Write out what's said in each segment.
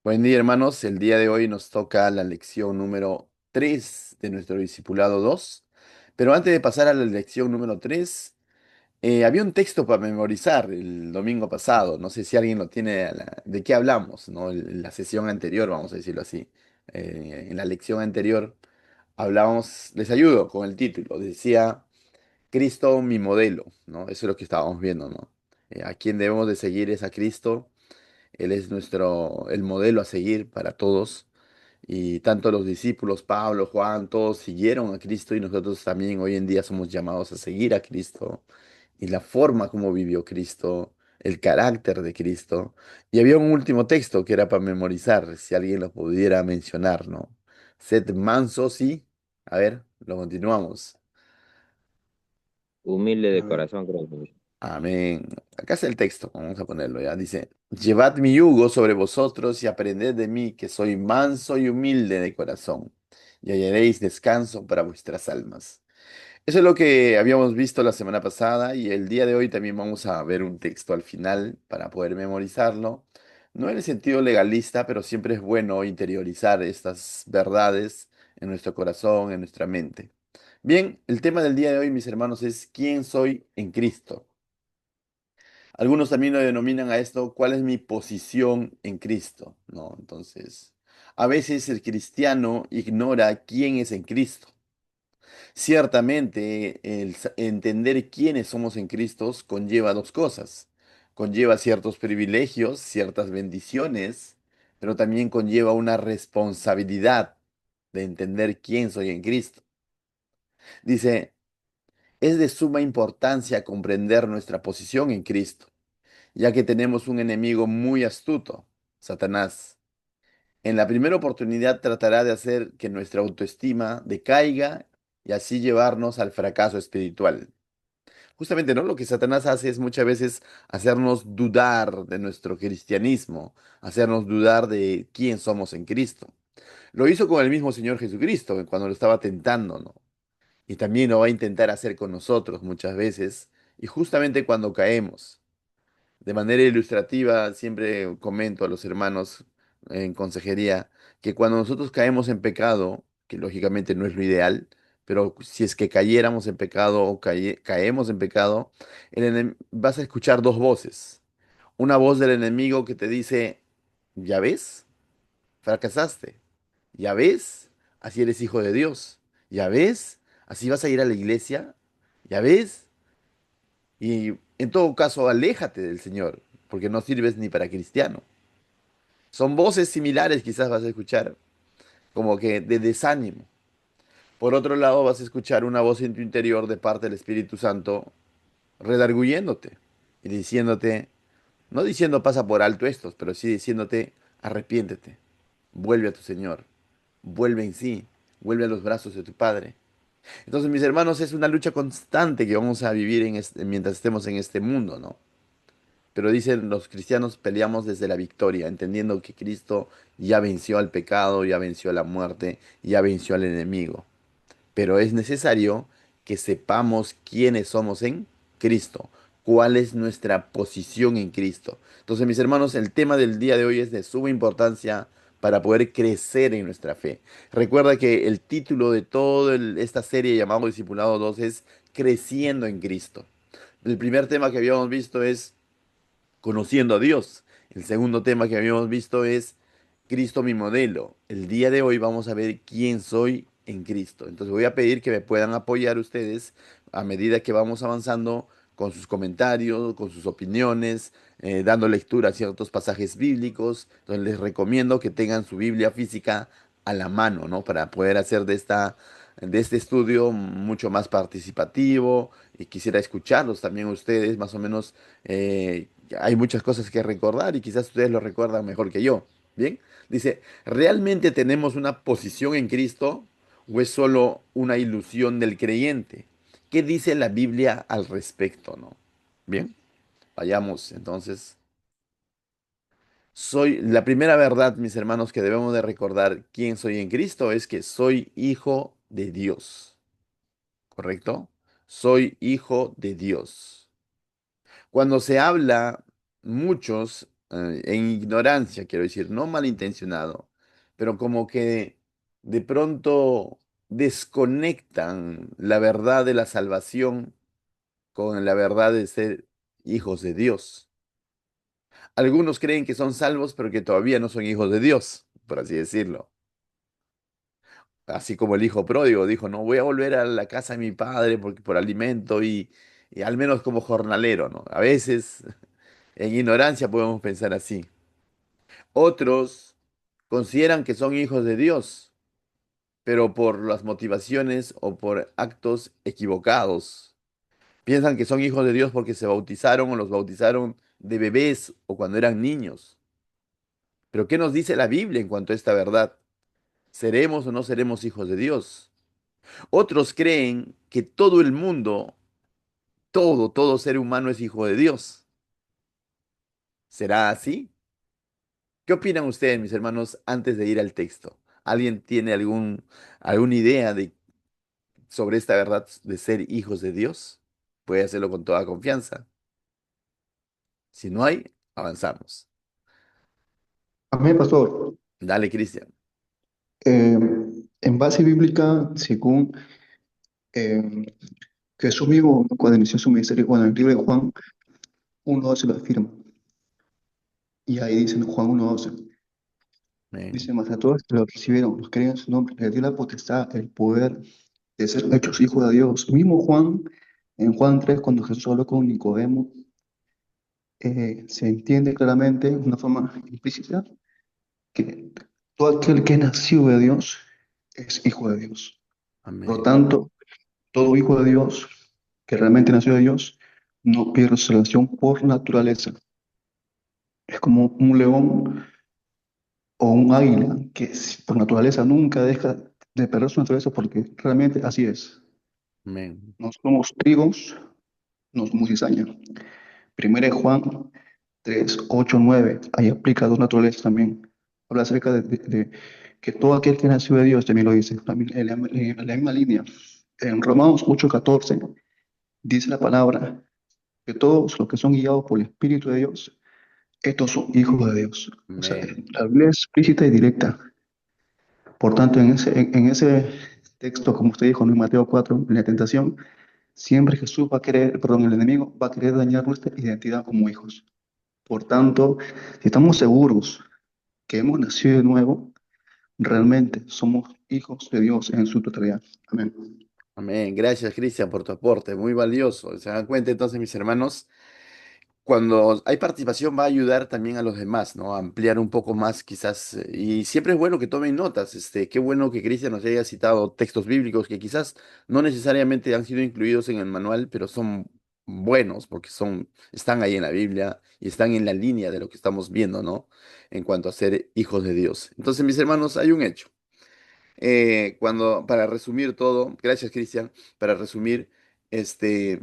Buen día, hermanos. El día de hoy nos toca la lección número 3 de nuestro discipulado 2. Pero antes de pasar a la lección número 3, había un texto para memorizar el domingo pasado. No sé si alguien lo tiene. ¿De qué hablamos? ¿No? La sesión anterior, vamos a decirlo así. En la lección anterior hablábamos, les ayudo con el título. Decía, Cristo mi modelo, ¿no? Eso es lo que estábamos viendo, ¿no? A quién debemos de seguir es a Cristo. Él es el modelo a seguir para todos. Y tanto los discípulos, Pablo, Juan, todos siguieron a Cristo y nosotros también hoy en día somos llamados a seguir a Cristo y la forma como vivió Cristo, el carácter de Cristo. Y había un último texto que era para memorizar, si alguien lo pudiera mencionar, ¿no? Sed mansos y, a ver, lo continuamos. Humilde de Amén. corazón, creo que. Amén. Acá está el texto, vamos a ponerlo ya. Dice, llevad mi yugo sobre vosotros y aprended de mí, que soy manso y humilde de corazón, y hallaréis descanso para vuestras almas. Eso es lo que habíamos visto la semana pasada y el día de hoy también vamos a ver un texto al final para poder memorizarlo. No en el sentido legalista, pero siempre es bueno interiorizar estas verdades en nuestro corazón, en nuestra mente. Bien, el tema del día de hoy, mis hermanos, es ¿quién soy en Cristo? Algunos también lo denominan a esto, ¿cuál es mi posición en Cristo? ¿No? Entonces, a veces el cristiano ignora quién es en Cristo. Ciertamente, entender quiénes somos en Cristo conlleva dos cosas. Conlleva ciertos privilegios, ciertas bendiciones, pero también conlleva una responsabilidad de entender quién soy en Cristo. Dice, es de suma importancia comprender nuestra posición en Cristo, ya que tenemos un enemigo muy astuto, Satanás. En la primera oportunidad tratará de hacer que nuestra autoestima decaiga y así llevarnos al fracaso espiritual. Justamente, ¿no? Lo que Satanás hace es muchas veces hacernos dudar de nuestro cristianismo, hacernos dudar de quién somos en Cristo. Lo hizo con el mismo Señor Jesucristo cuando lo estaba tentando, ¿no? Y también lo va a intentar hacer con nosotros muchas veces, y justamente cuando caemos. De manera ilustrativa, siempre comento a los hermanos en consejería que cuando nosotros caemos en pecado, que lógicamente no es lo ideal, pero si es que cayéramos en pecado o caemos en pecado, vas a escuchar dos voces. Una voz del enemigo que te dice, ya ves, fracasaste. Ya ves, así eres hijo de Dios. Ya ves, así vas a ir a la iglesia. Ya ves, y en todo caso, aléjate del Señor, porque no sirves ni para cristiano. Son voces similares, quizás vas a escuchar, como que de desánimo. Por otro lado, vas a escuchar una voz en tu interior de parte del Espíritu Santo, redarguyéndote y diciéndote, no diciendo pasa por alto estos, pero sí diciéndote, arrepiéntete, vuelve a tu Señor, vuelve en sí, vuelve a los brazos de tu Padre. Entonces, mis hermanos, es una lucha constante que vamos a vivir mientras estemos en este mundo, ¿no? Pero dicen los cristianos peleamos desde la victoria, entendiendo que Cristo ya venció al pecado, ya venció a la muerte, ya venció al enemigo. Pero es necesario que sepamos quiénes somos en Cristo, cuál es nuestra posición en Cristo. Entonces, mis hermanos, el tema del día de hoy es de suma importancia para poder crecer en nuestra fe. Recuerda que el título de toda esta serie llamado Discipulado 2 es Creciendo en Cristo. El primer tema que habíamos visto es conociendo a Dios. El segundo tema que habíamos visto es Cristo mi modelo. El día de hoy vamos a ver quién soy en Cristo. Entonces voy a pedir que me puedan apoyar ustedes a medida que vamos avanzando con sus comentarios, con sus opiniones, dando lectura a ciertos pasajes bíblicos. Entonces les recomiendo que tengan su Biblia física a la mano, ¿no? Para poder hacer de este estudio mucho más participativo y quisiera escucharlos también ustedes, más o menos hay muchas cosas que recordar y quizás ustedes lo recuerdan mejor que yo. Bien, dice, ¿realmente tenemos una posición en Cristo o es solo una ilusión del creyente? ¿Qué dice la Biblia al respecto, no? Bien, vayamos entonces. Soy la primera verdad, mis hermanos, que debemos de recordar quién soy en Cristo es que soy hijo de Dios, ¿correcto? Soy hijo de Dios. Cuando se habla, muchos en ignorancia, quiero decir, no malintencionado, pero como que de pronto desconectan la verdad de la salvación con la verdad de ser hijos de Dios. Algunos creen que son salvos, pero que todavía no son hijos de Dios, por así decirlo. Así como el hijo pródigo dijo, no voy a volver a la casa de mi padre porque por alimento y al menos como jornalero, ¿no? A veces en ignorancia podemos pensar así. Otros consideran que son hijos de Dios, pero por las motivaciones o por actos equivocados. Piensan que son hijos de Dios porque se bautizaron o los bautizaron de bebés o cuando eran niños. Pero ¿qué nos dice la Biblia en cuanto a esta verdad? ¿Seremos o no seremos hijos de Dios? Otros creen que todo el mundo, todo ser humano es hijo de Dios. ¿Será así? ¿Qué opinan ustedes, mis hermanos, antes de ir al texto? ¿Alguien tiene alguna idea sobre esta verdad de ser hijos de Dios? Puede hacerlo con toda confianza. Si no hay, avanzamos. Amén, pastor. Dale, Cristian. Eh, en base bíblica, según eh, Jesús mismo, cuando inició su ministerio, bueno, en el libro de Juan 1:12 lo afirma. Y ahí dice en Juan 1:12, Amén. dice, más a todos los que lo recibieron, los creen en su nombre, les dio la potestad, el poder de ser hechos hijos de Dios. Mismo Juan, en Juan 3, cuando Jesús habló con Nicodemo, se entiende claramente, de una forma implícita, que todo aquel que nació de Dios es hijo de Dios. Por lo Amén. tanto, todo hijo de Dios que realmente nació de Dios no pierde su salvación por naturaleza. Es como un león o un águila que por naturaleza nunca deja de perder su naturaleza porque realmente así es. Amén. No somos trigos, no somos cizaña. Primero de Juan 3:8-9, ahí aplica dos naturalezas también. Habla acerca de que todo aquel que nació de Dios, también lo dice, también en la misma línea. En Romanos 8:14 dice la palabra que todos los que son guiados por el Espíritu de Dios, estos son hijos de Dios. O sea, Amén. la Biblia es explícita y directa. Por tanto, en ese texto, como usted dijo, ¿no? En Mateo 4, en la tentación, siempre Jesús va a querer, perdón, el enemigo va a querer dañar nuestra identidad como hijos. Por tanto, si estamos seguros que hemos nacido de nuevo, realmente somos hijos de Dios en su totalidad. Amén. Amén. Gracias, Cristian, por tu aporte. Muy valioso. Se dan cuenta entonces, mis hermanos, cuando hay participación va a ayudar también a los demás, ¿no? A ampliar un poco más quizás. Y siempre es bueno que tomen notas. Qué bueno que Cristian nos haya citado textos bíblicos que quizás no necesariamente han sido incluidos en el manual, pero son buenos porque están ahí en la Biblia y están en la línea de lo que estamos viendo, ¿no? En cuanto a ser hijos de Dios. Entonces, mis hermanos, hay un hecho. Para resumir todo, gracias, Cristian, para resumir, este.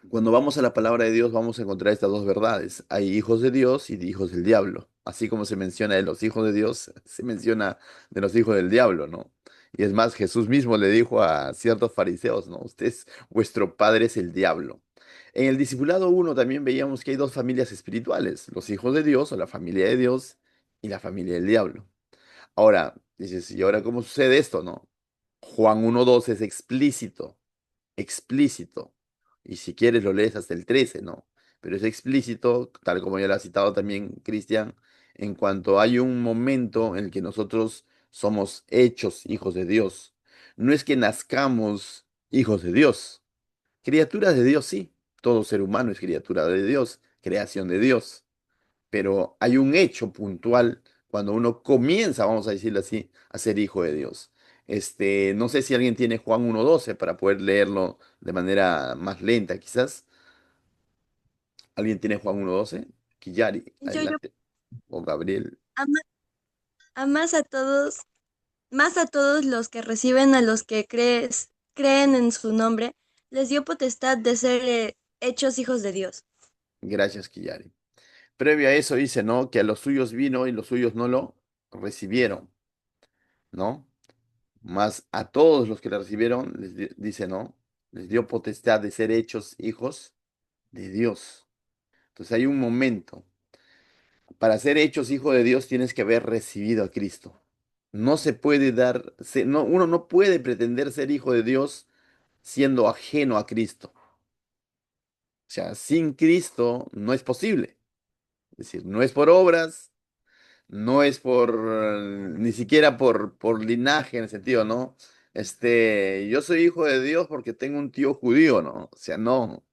Cuando vamos a la palabra de Dios vamos a encontrar estas dos verdades. Hay hijos de Dios y hijos del diablo. Así como se menciona de los hijos de Dios, se menciona de los hijos del diablo, ¿no? Y es más, Jesús mismo le dijo a ciertos fariseos, ¿no? Ustedes, vuestro padre es el diablo. En el discipulado uno también veíamos que hay dos familias espirituales, los hijos de Dios o la familia de Dios y la familia del diablo. Ahora, dices, ¿y ahora cómo sucede esto, no? Juan 1:2 es explícito, explícito. Y si quieres lo lees hasta el 13, ¿no? Pero es explícito, tal como ya lo ha citado también Cristian, en cuanto hay un momento en el que nosotros somos hechos hijos de Dios. No es que nazcamos hijos de Dios. Criaturas de Dios, sí. Todo ser humano es criatura de Dios, creación de Dios, pero hay un hecho puntual cuando uno comienza, vamos a decirlo así, a ser hijo de Dios. No sé si alguien tiene Juan 1:12 para poder leerlo de manera más lenta, quizás. ¿Alguien tiene Juan 1:12? Kiyari, Yo, adelante. O Gabriel. ama, amas a todos, más a todos los que reciben a los que creen en su nombre, les dio potestad de ser hechos hijos de Dios. Gracias, Kiyari. Previo a eso dice, ¿no? Que a los suyos vino y los suyos no lo recibieron, ¿no? Más a todos los que le recibieron, dice, ¿no? Les dio potestad de ser hechos hijos de Dios. Entonces hay un momento. Para ser hechos hijo de Dios tienes que haber recibido a Cristo. No se puede dar, no, uno no puede pretender ser hijo de Dios siendo ajeno a Cristo. O sea, sin Cristo no es posible. Es decir, no es por obras, no es por, ni siquiera por linaje en el sentido, ¿no? Yo soy hijo de Dios porque tengo un tío judío, ¿no? O sea, no.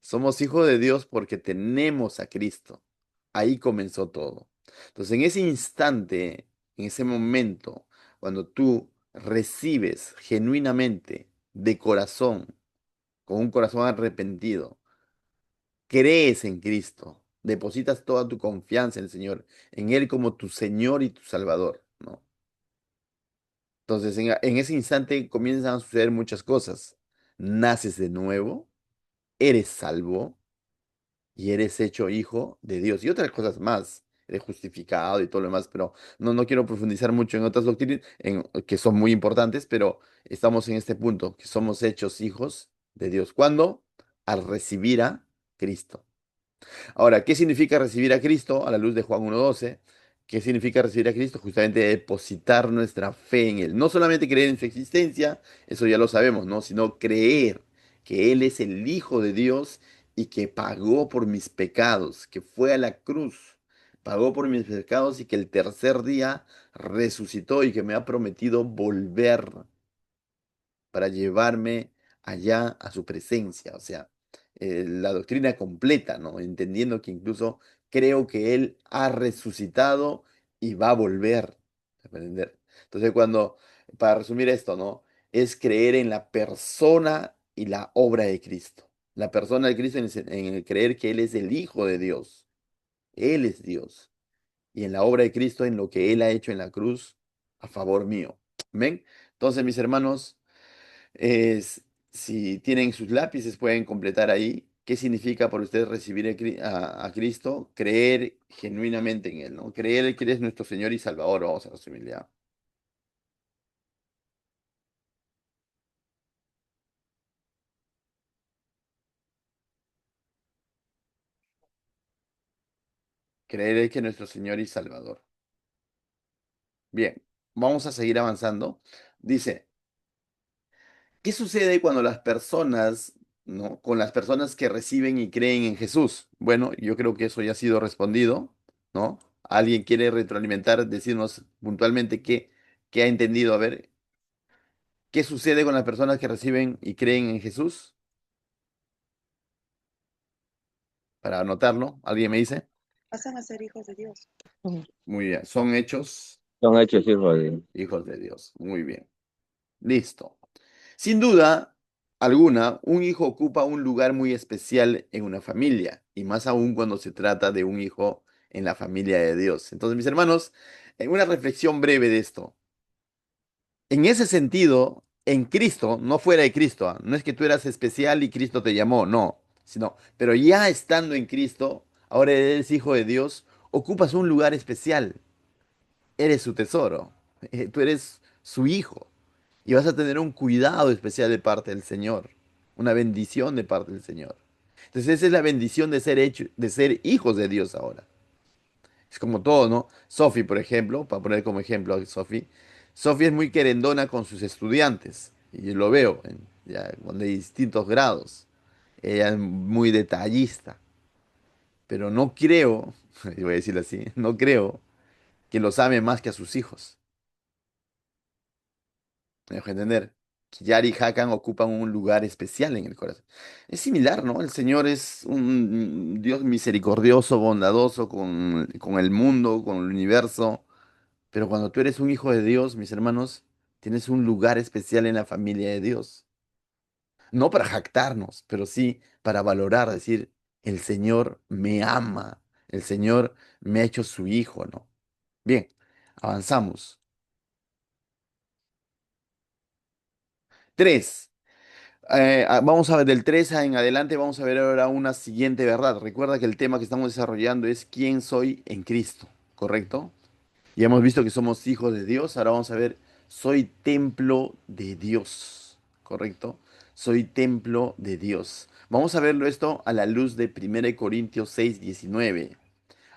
Somos hijos de Dios porque tenemos a Cristo. Ahí comenzó todo. Entonces, en ese instante, en ese momento, cuando tú recibes genuinamente, de corazón, con un corazón arrepentido, crees en Cristo, depositas toda tu confianza en el Señor, en Él como tu Señor y tu Salvador, ¿no? Entonces, en ese instante comienzan a suceder muchas cosas. Naces de nuevo, eres salvo y eres hecho hijo de Dios. Y otras cosas más. Eres justificado y todo lo demás, pero no quiero profundizar mucho en otras doctrinas que son muy importantes, pero estamos en este punto, que somos hechos hijos de Dios. ¿Cuándo? Al recibir a Cristo. Ahora, ¿qué significa recibir a Cristo a la luz de Juan 1:12? ¿Qué significa recibir a Cristo? Justamente depositar nuestra fe en Él. No solamente creer en su existencia, eso ya lo sabemos, ¿no? Sino creer que Él es el Hijo de Dios y que pagó por mis pecados, que fue a la cruz, pagó por mis pecados y que el tercer día resucitó y que me ha prometido volver para llevarme allá a su presencia. O sea, la doctrina completa, ¿no? Entendiendo que incluso creo que Él ha resucitado y va a volver a aprender. Entonces, para resumir esto, ¿no? Es creer en la persona y la obra de Cristo. La persona de Cristo en el creer que Él es el Hijo de Dios. Él es Dios. Y en la obra de Cristo, en lo que Él ha hecho en la cruz a favor mío. ¿Ven? Entonces, mis hermanos, es, si tienen sus lápices, pueden completar ahí. ¿Qué significa para ustedes recibir a Cristo? Creer genuinamente en Él, ¿no? Creer que Él es nuestro Señor y Salvador. Vamos a resumir ya. Creer que es nuestro Señor y Salvador. Bien, vamos a seguir avanzando. Dice, ¿qué sucede cuando las personas, ¿no? Con las personas que reciben y creen en Jesús? Bueno, yo creo que eso ya ha sido respondido, ¿no? ¿Alguien quiere retroalimentar, decirnos puntualmente qué ha entendido? A ver, ¿qué sucede con las personas que reciben y creen en Jesús? Para anotarlo, ¿alguien me dice? Pasan a ser hijos de Dios. Muy bien, son hechos Son hechos hijos de... hijos de Dios. Muy bien, listo. Sin duda alguna, un hijo ocupa un lugar muy especial en una familia, y más aún cuando se trata de un hijo en la familia de Dios. Entonces, mis hermanos, en una reflexión breve de esto, en ese sentido, en Cristo, no fuera de Cristo, no es que tú eras especial y Cristo te llamó, no, sino, pero ya estando en Cristo, ahora eres hijo de Dios, ocupas un lugar especial, eres su tesoro, tú eres su hijo. Y vas a tener un cuidado especial de parte del Señor, una bendición de parte del Señor. Entonces esa es la bendición de ser hecho, de ser hijos de Dios ahora. Es como todo, ¿no? Sophie, por ejemplo, para poner como ejemplo a Sophie, Sophie es muy querendona con sus estudiantes, y yo lo veo, ya, de distintos grados. Ella es muy detallista, pero no creo, y voy a decirlo así, no creo que los ame más que a sus hijos. Me dejo entender. Yari y Hakan ocupan un lugar especial en el corazón. Es similar, ¿no? El Señor es un Dios misericordioso, bondadoso con el mundo, con el universo. Pero cuando tú eres un hijo de Dios, mis hermanos, tienes un lugar especial en la familia de Dios. No para jactarnos, pero sí para valorar, decir, el Señor me ama, el Señor me ha hecho su hijo, ¿no? Bien, avanzamos. 3. Vamos a ver del 3 en adelante, vamos a ver ahora una siguiente verdad. Recuerda que el tema que estamos desarrollando es quién soy en Cristo, ¿correcto? Ya hemos visto que somos hijos de Dios, ahora vamos a ver, soy templo de Dios, ¿correcto? Soy templo de Dios. Vamos a verlo esto a la luz de 1 Corintios 6:19.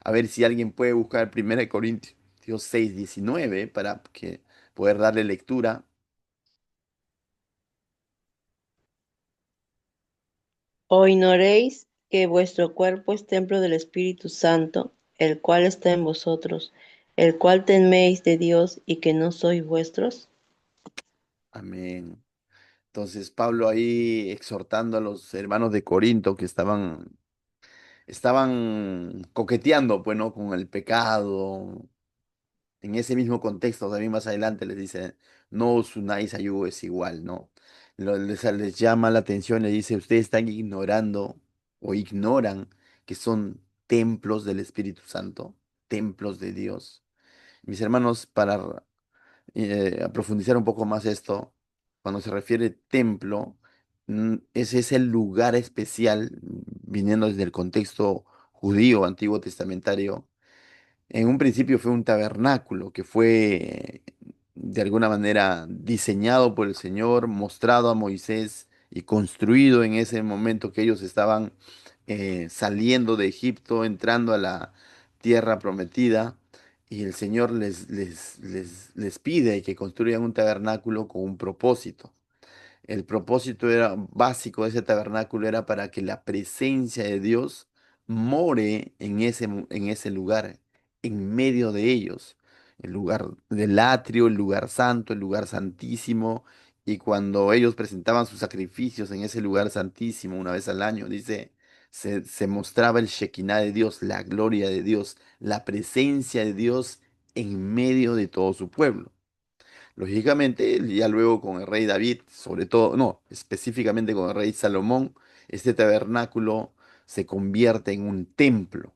A ver si alguien puede buscar 1 Corintios 6:19 para poder darle lectura. ¿O ignoréis que vuestro cuerpo es templo del Espíritu Santo, el cual está en vosotros, el cual teméis de Dios y que no sois vuestros? Amén. Entonces Pablo ahí exhortando a los hermanos de Corinto que estaban coqueteando, pues, ¿no? Con el pecado. En ese mismo contexto, también más adelante les dice, no os unáis a yugo desigual, ¿no? Les llama la atención, les dice, ustedes están ignorando o ignoran que son templos del Espíritu Santo, templos de Dios. Mis hermanos, para a profundizar un poco más esto, cuando se refiere templo, ese es el lugar especial, viniendo desde el contexto judío, antiguo testamentario. En un principio fue un tabernáculo que fue de alguna manera diseñado por el Señor, mostrado a Moisés y construido en ese momento que ellos estaban saliendo de Egipto, entrando a la tierra prometida. Y el Señor les pide que construyan un tabernáculo con un propósito. El propósito era básico de ese tabernáculo era para que la presencia de Dios more en ese lugar, en medio de ellos. El lugar del atrio, el lugar santo, el lugar santísimo. Y cuando ellos presentaban sus sacrificios en ese lugar santísimo una vez al año, dice, se mostraba el Shekinah de Dios, la gloria de Dios, la presencia de Dios en medio de todo su pueblo. Lógicamente, ya luego con el rey David, sobre todo, no, específicamente con el rey Salomón, este tabernáculo se convierte en un templo.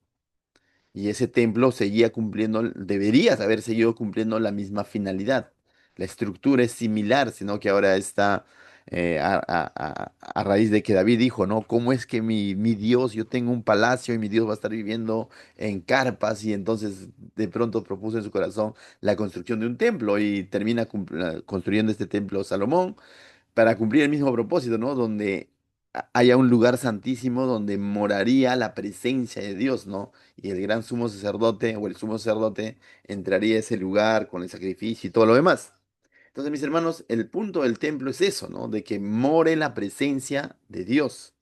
Y ese templo seguía cumpliendo, debería haber seguido cumpliendo la misma finalidad. La estructura es similar, sino que ahora está a raíz de que David dijo, ¿no? ¿Cómo es que mi Dios, yo tengo un palacio y mi Dios va a estar viviendo en carpas? Y entonces de pronto propuso en su corazón la construcción de un templo y termina construyendo este templo Salomón para cumplir el mismo propósito, ¿no? Donde haya un lugar santísimo donde moraría la presencia de Dios, ¿no? Y el gran sumo sacerdote o el sumo sacerdote entraría a ese lugar con el sacrificio y todo lo demás. Entonces, mis hermanos, el punto del templo es eso, ¿no? De que more la presencia de Dios.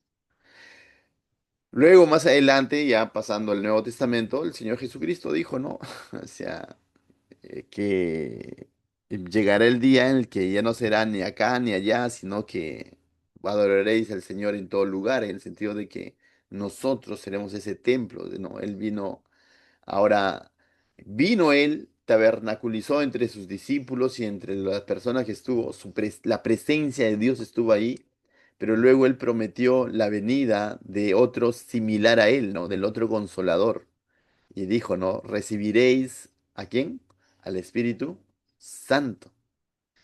Luego, más adelante, ya pasando al Nuevo Testamento, el Señor Jesucristo dijo, ¿no? O sea, que llegará el día en el que ya no será ni acá ni allá, sino que adoraréis al Señor en todo lugar, en el sentido de que nosotros seremos ese templo, ¿no? Él vino, ahora vino Él, tabernaculizó entre sus discípulos y entre las personas que estuvo, la presencia de Dios estuvo ahí. Pero luego él prometió la venida de otro similar a él, ¿no? Del otro consolador. Y dijo, ¿no? Recibiréis ¿a quién? Al Espíritu Santo.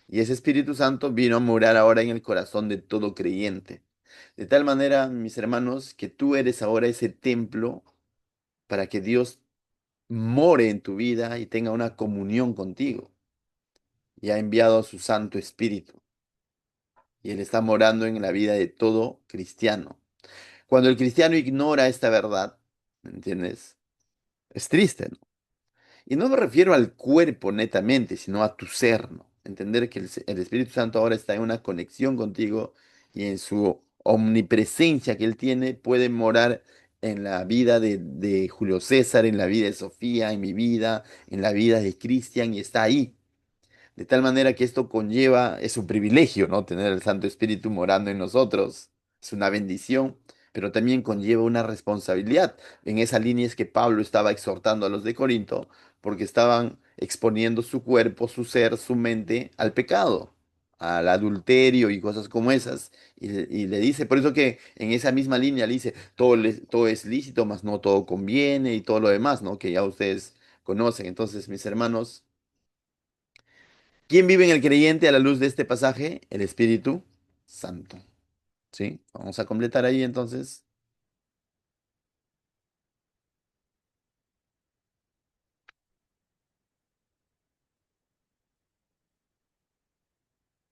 Y ese Espíritu Santo vino a morar ahora en el corazón de todo creyente. De tal manera, mis hermanos, que tú eres ahora ese templo para que Dios more en tu vida y tenga una comunión contigo. Y ha enviado a su Santo Espíritu. Y Él está morando en la vida de todo cristiano. Cuando el cristiano ignora esta verdad, ¿me entiendes? Es triste, ¿no? Y no me refiero al cuerpo netamente, sino a tu ser, ¿no? Entender que el Espíritu Santo ahora está en una conexión contigo y en su omnipresencia que Él tiene puede morar en la vida de Julio César, en la vida de Sofía, en mi vida, en la vida de Cristian y está ahí. De tal manera que esto conlleva, es un privilegio, ¿no? Tener el Santo Espíritu morando en nosotros. Es una bendición, pero también conlleva una responsabilidad. En esa línea es que Pablo estaba exhortando a los de Corinto, porque estaban exponiendo su cuerpo, su ser, su mente al pecado, al adulterio y cosas como esas. Y le dice, por eso que en esa misma línea le dice, todo es lícito, mas no todo conviene y todo lo demás, ¿no? Que ya ustedes conocen. Entonces, mis hermanos. ¿Quién vive en el creyente a la luz de este pasaje? El Espíritu Santo. ¿Sí? Vamos a completar ahí entonces.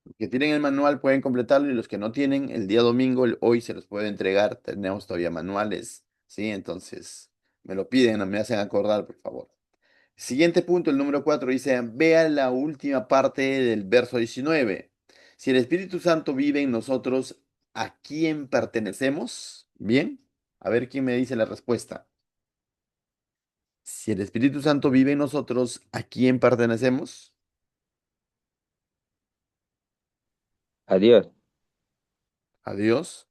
Los que tienen el manual pueden completarlo y los que no tienen, el día domingo, hoy se los puede entregar. Tenemos todavía manuales. ¿Sí? Entonces, Me lo piden, no me hacen acordar, por favor. Siguiente punto, el número 4 dice, vea la última parte del verso 19. Si el Espíritu Santo vive en nosotros, ¿a quién pertenecemos? Bien, a ver quién me dice la respuesta. Si el Espíritu Santo vive en nosotros, ¿a quién pertenecemos? Adiós. A Dios.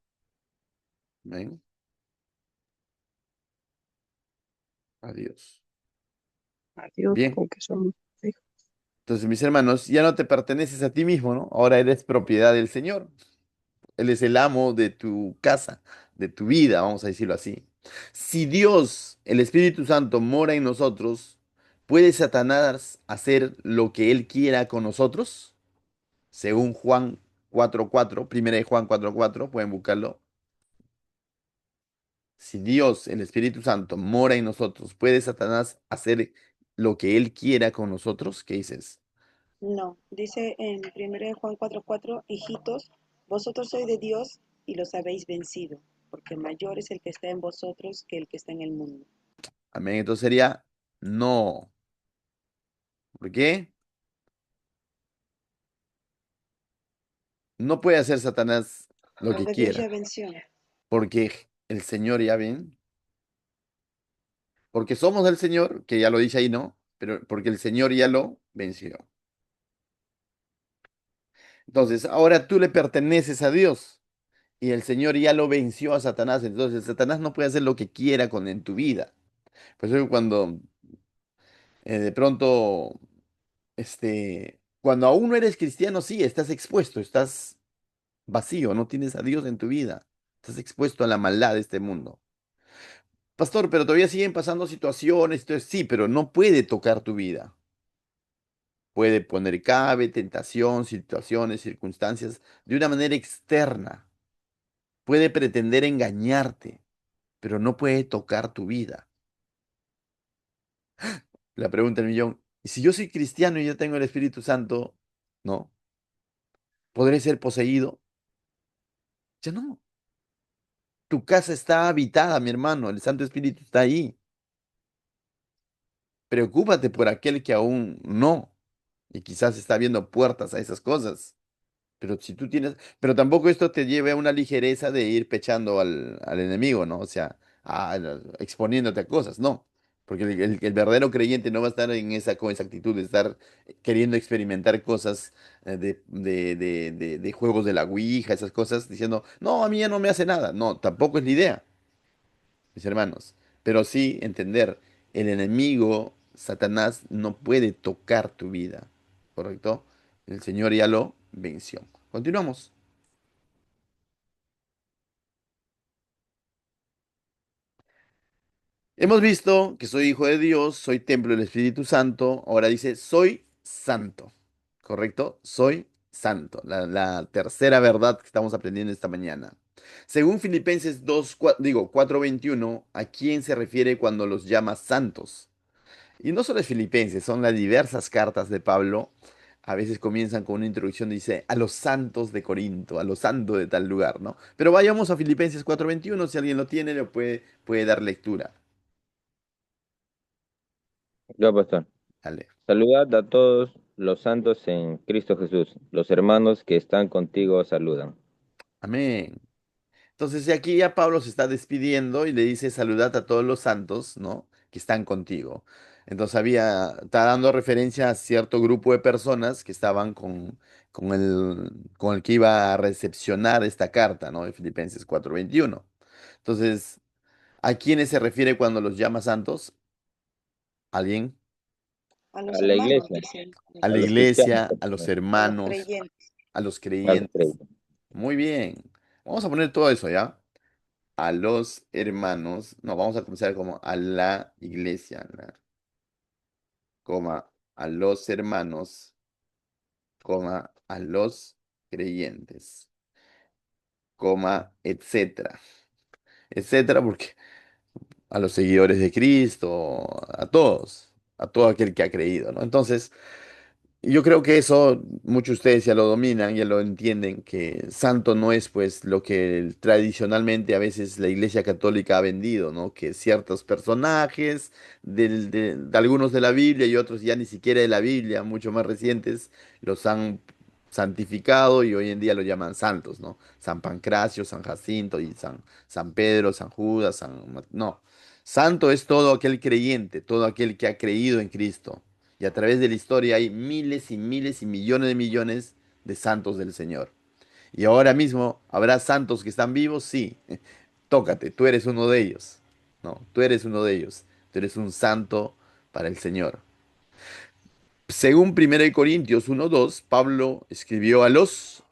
Amén. A Dios. A Dios, Bien. porque somos hijos. Entonces, mis hermanos, ya no te perteneces a ti mismo, ¿no? Ahora eres propiedad del Señor. Él es el amo de tu casa, de tu vida, vamos a decirlo así. Si Dios, el Espíritu Santo, mora en nosotros, ¿puede Satanás hacer lo que él quiera con nosotros? Según Juan 4:4, primera de Juan 4:4, pueden buscarlo. Si Dios, el Espíritu Santo, mora en nosotros, ¿puede Satanás hacer lo que él quiera con nosotros? ¿Qué dices? No, dice en 1 Juan 4:4, hijitos, vosotros sois de Dios y los habéis vencido, porque mayor es el que está en vosotros que el que está en el mundo. Amén. Entonces sería no. ¿Por qué? No puede hacer Satanás lo que Porque Dios ya quiera, venció. porque el Señor ya ven, porque somos del Señor, que ya lo dice ahí, ¿no? Pero porque el Señor ya lo venció. Entonces, ahora tú le perteneces a Dios y el Señor ya lo venció a Satanás. Entonces, Satanás no puede hacer lo que quiera con en tu vida. Por eso cuando de pronto, cuando aún no eres cristiano, sí, estás expuesto, estás vacío, no tienes a Dios en tu vida. Estás expuesto a la maldad de este mundo. Pastor, pero todavía siguen pasando situaciones, entonces sí, pero no puede tocar tu vida. Puede poner cabe, tentación, situaciones, circunstancias de una manera externa. Puede pretender engañarte, pero no puede tocar tu vida. La pregunta del millón, ¿y si yo soy cristiano y yo tengo el Espíritu Santo, no? ¿Podré ser poseído? Ya no. Tu casa está habitada, mi hermano, el Santo Espíritu está ahí. Preocúpate por aquel que aún no, y quizás está abriendo puertas a esas cosas. Pero si tú tienes, pero tampoco esto te lleve a una ligereza de ir pechando al enemigo, ¿no? O sea, exponiéndote a cosas, no. Porque el verdadero creyente no va a estar con esa actitud de estar queriendo experimentar cosas de juegos de la Ouija, esas cosas, diciendo, no, a mí ya no me hace nada. No, tampoco es la idea, mis hermanos. Pero sí entender, el enemigo, Satanás, no puede tocar tu vida, ¿correcto? El Señor ya lo venció. Continuamos. Hemos visto que soy hijo de Dios, soy templo del Espíritu Santo. Ahora dice, soy santo. ¿Correcto? Soy santo. La tercera verdad que estamos aprendiendo esta mañana. Según Filipenses 4:21, ¿a quién se refiere cuando los llama santos? Y no solo es Filipenses, son las diversas cartas de Pablo. A veces comienzan con una introducción, dice, a los santos de Corinto, a los santos de tal lugar, ¿no? Pero vayamos a Filipenses 4:21, si alguien lo tiene, puede dar lectura. Yo, pastor. Dale. Saludad a todos los santos en Cristo Jesús. Los hermanos que están contigo saludan. Amén. Entonces, aquí ya Pablo se está despidiendo y le dice, saludad a todos los santos, ¿no? Que están contigo. Entonces está dando referencia a cierto grupo de personas que estaban con el que iba a recepcionar esta carta, ¿no? De Filipenses 4:21. Entonces, ¿a quiénes se refiere cuando los llama santos? ¿Alguien? A A los la hermanos, iglesia, dice. A a la los cristianos, iglesia, a los A los hermanos, creyentes. a los a los creyentes. creyentes. Muy bien. Vamos a poner todo eso, ¿ya? A los hermanos, no, vamos a comenzar como a la iglesia, coma, a los hermanos, coma, a los creyentes, coma, etcétera, etcétera, porque a los seguidores de Cristo, a todos, a todo aquel que ha creído, ¿no? Entonces, Y yo creo que eso muchos de ustedes ya lo dominan, ya lo entienden, que santo no es pues lo que tradicionalmente a veces la Iglesia Católica ha vendido, ¿no? Que ciertos personajes de algunos de la Biblia y otros ya ni siquiera de la Biblia, mucho más recientes, los han santificado y hoy en día lo llaman santos, ¿no? San Pancracio, San Jacinto y San Pedro, San Judas, No, santo es todo aquel creyente, todo aquel que ha creído en Cristo. Y a través de la historia hay miles y miles y millones de santos del Señor. Y ahora mismo, ¿habrá santos que están vivos? Sí. Tócate, tú eres uno de ellos. No, tú eres uno de ellos. Tú eres un santo para el Señor. Según 1 Corintios 1:2, Pablo escribió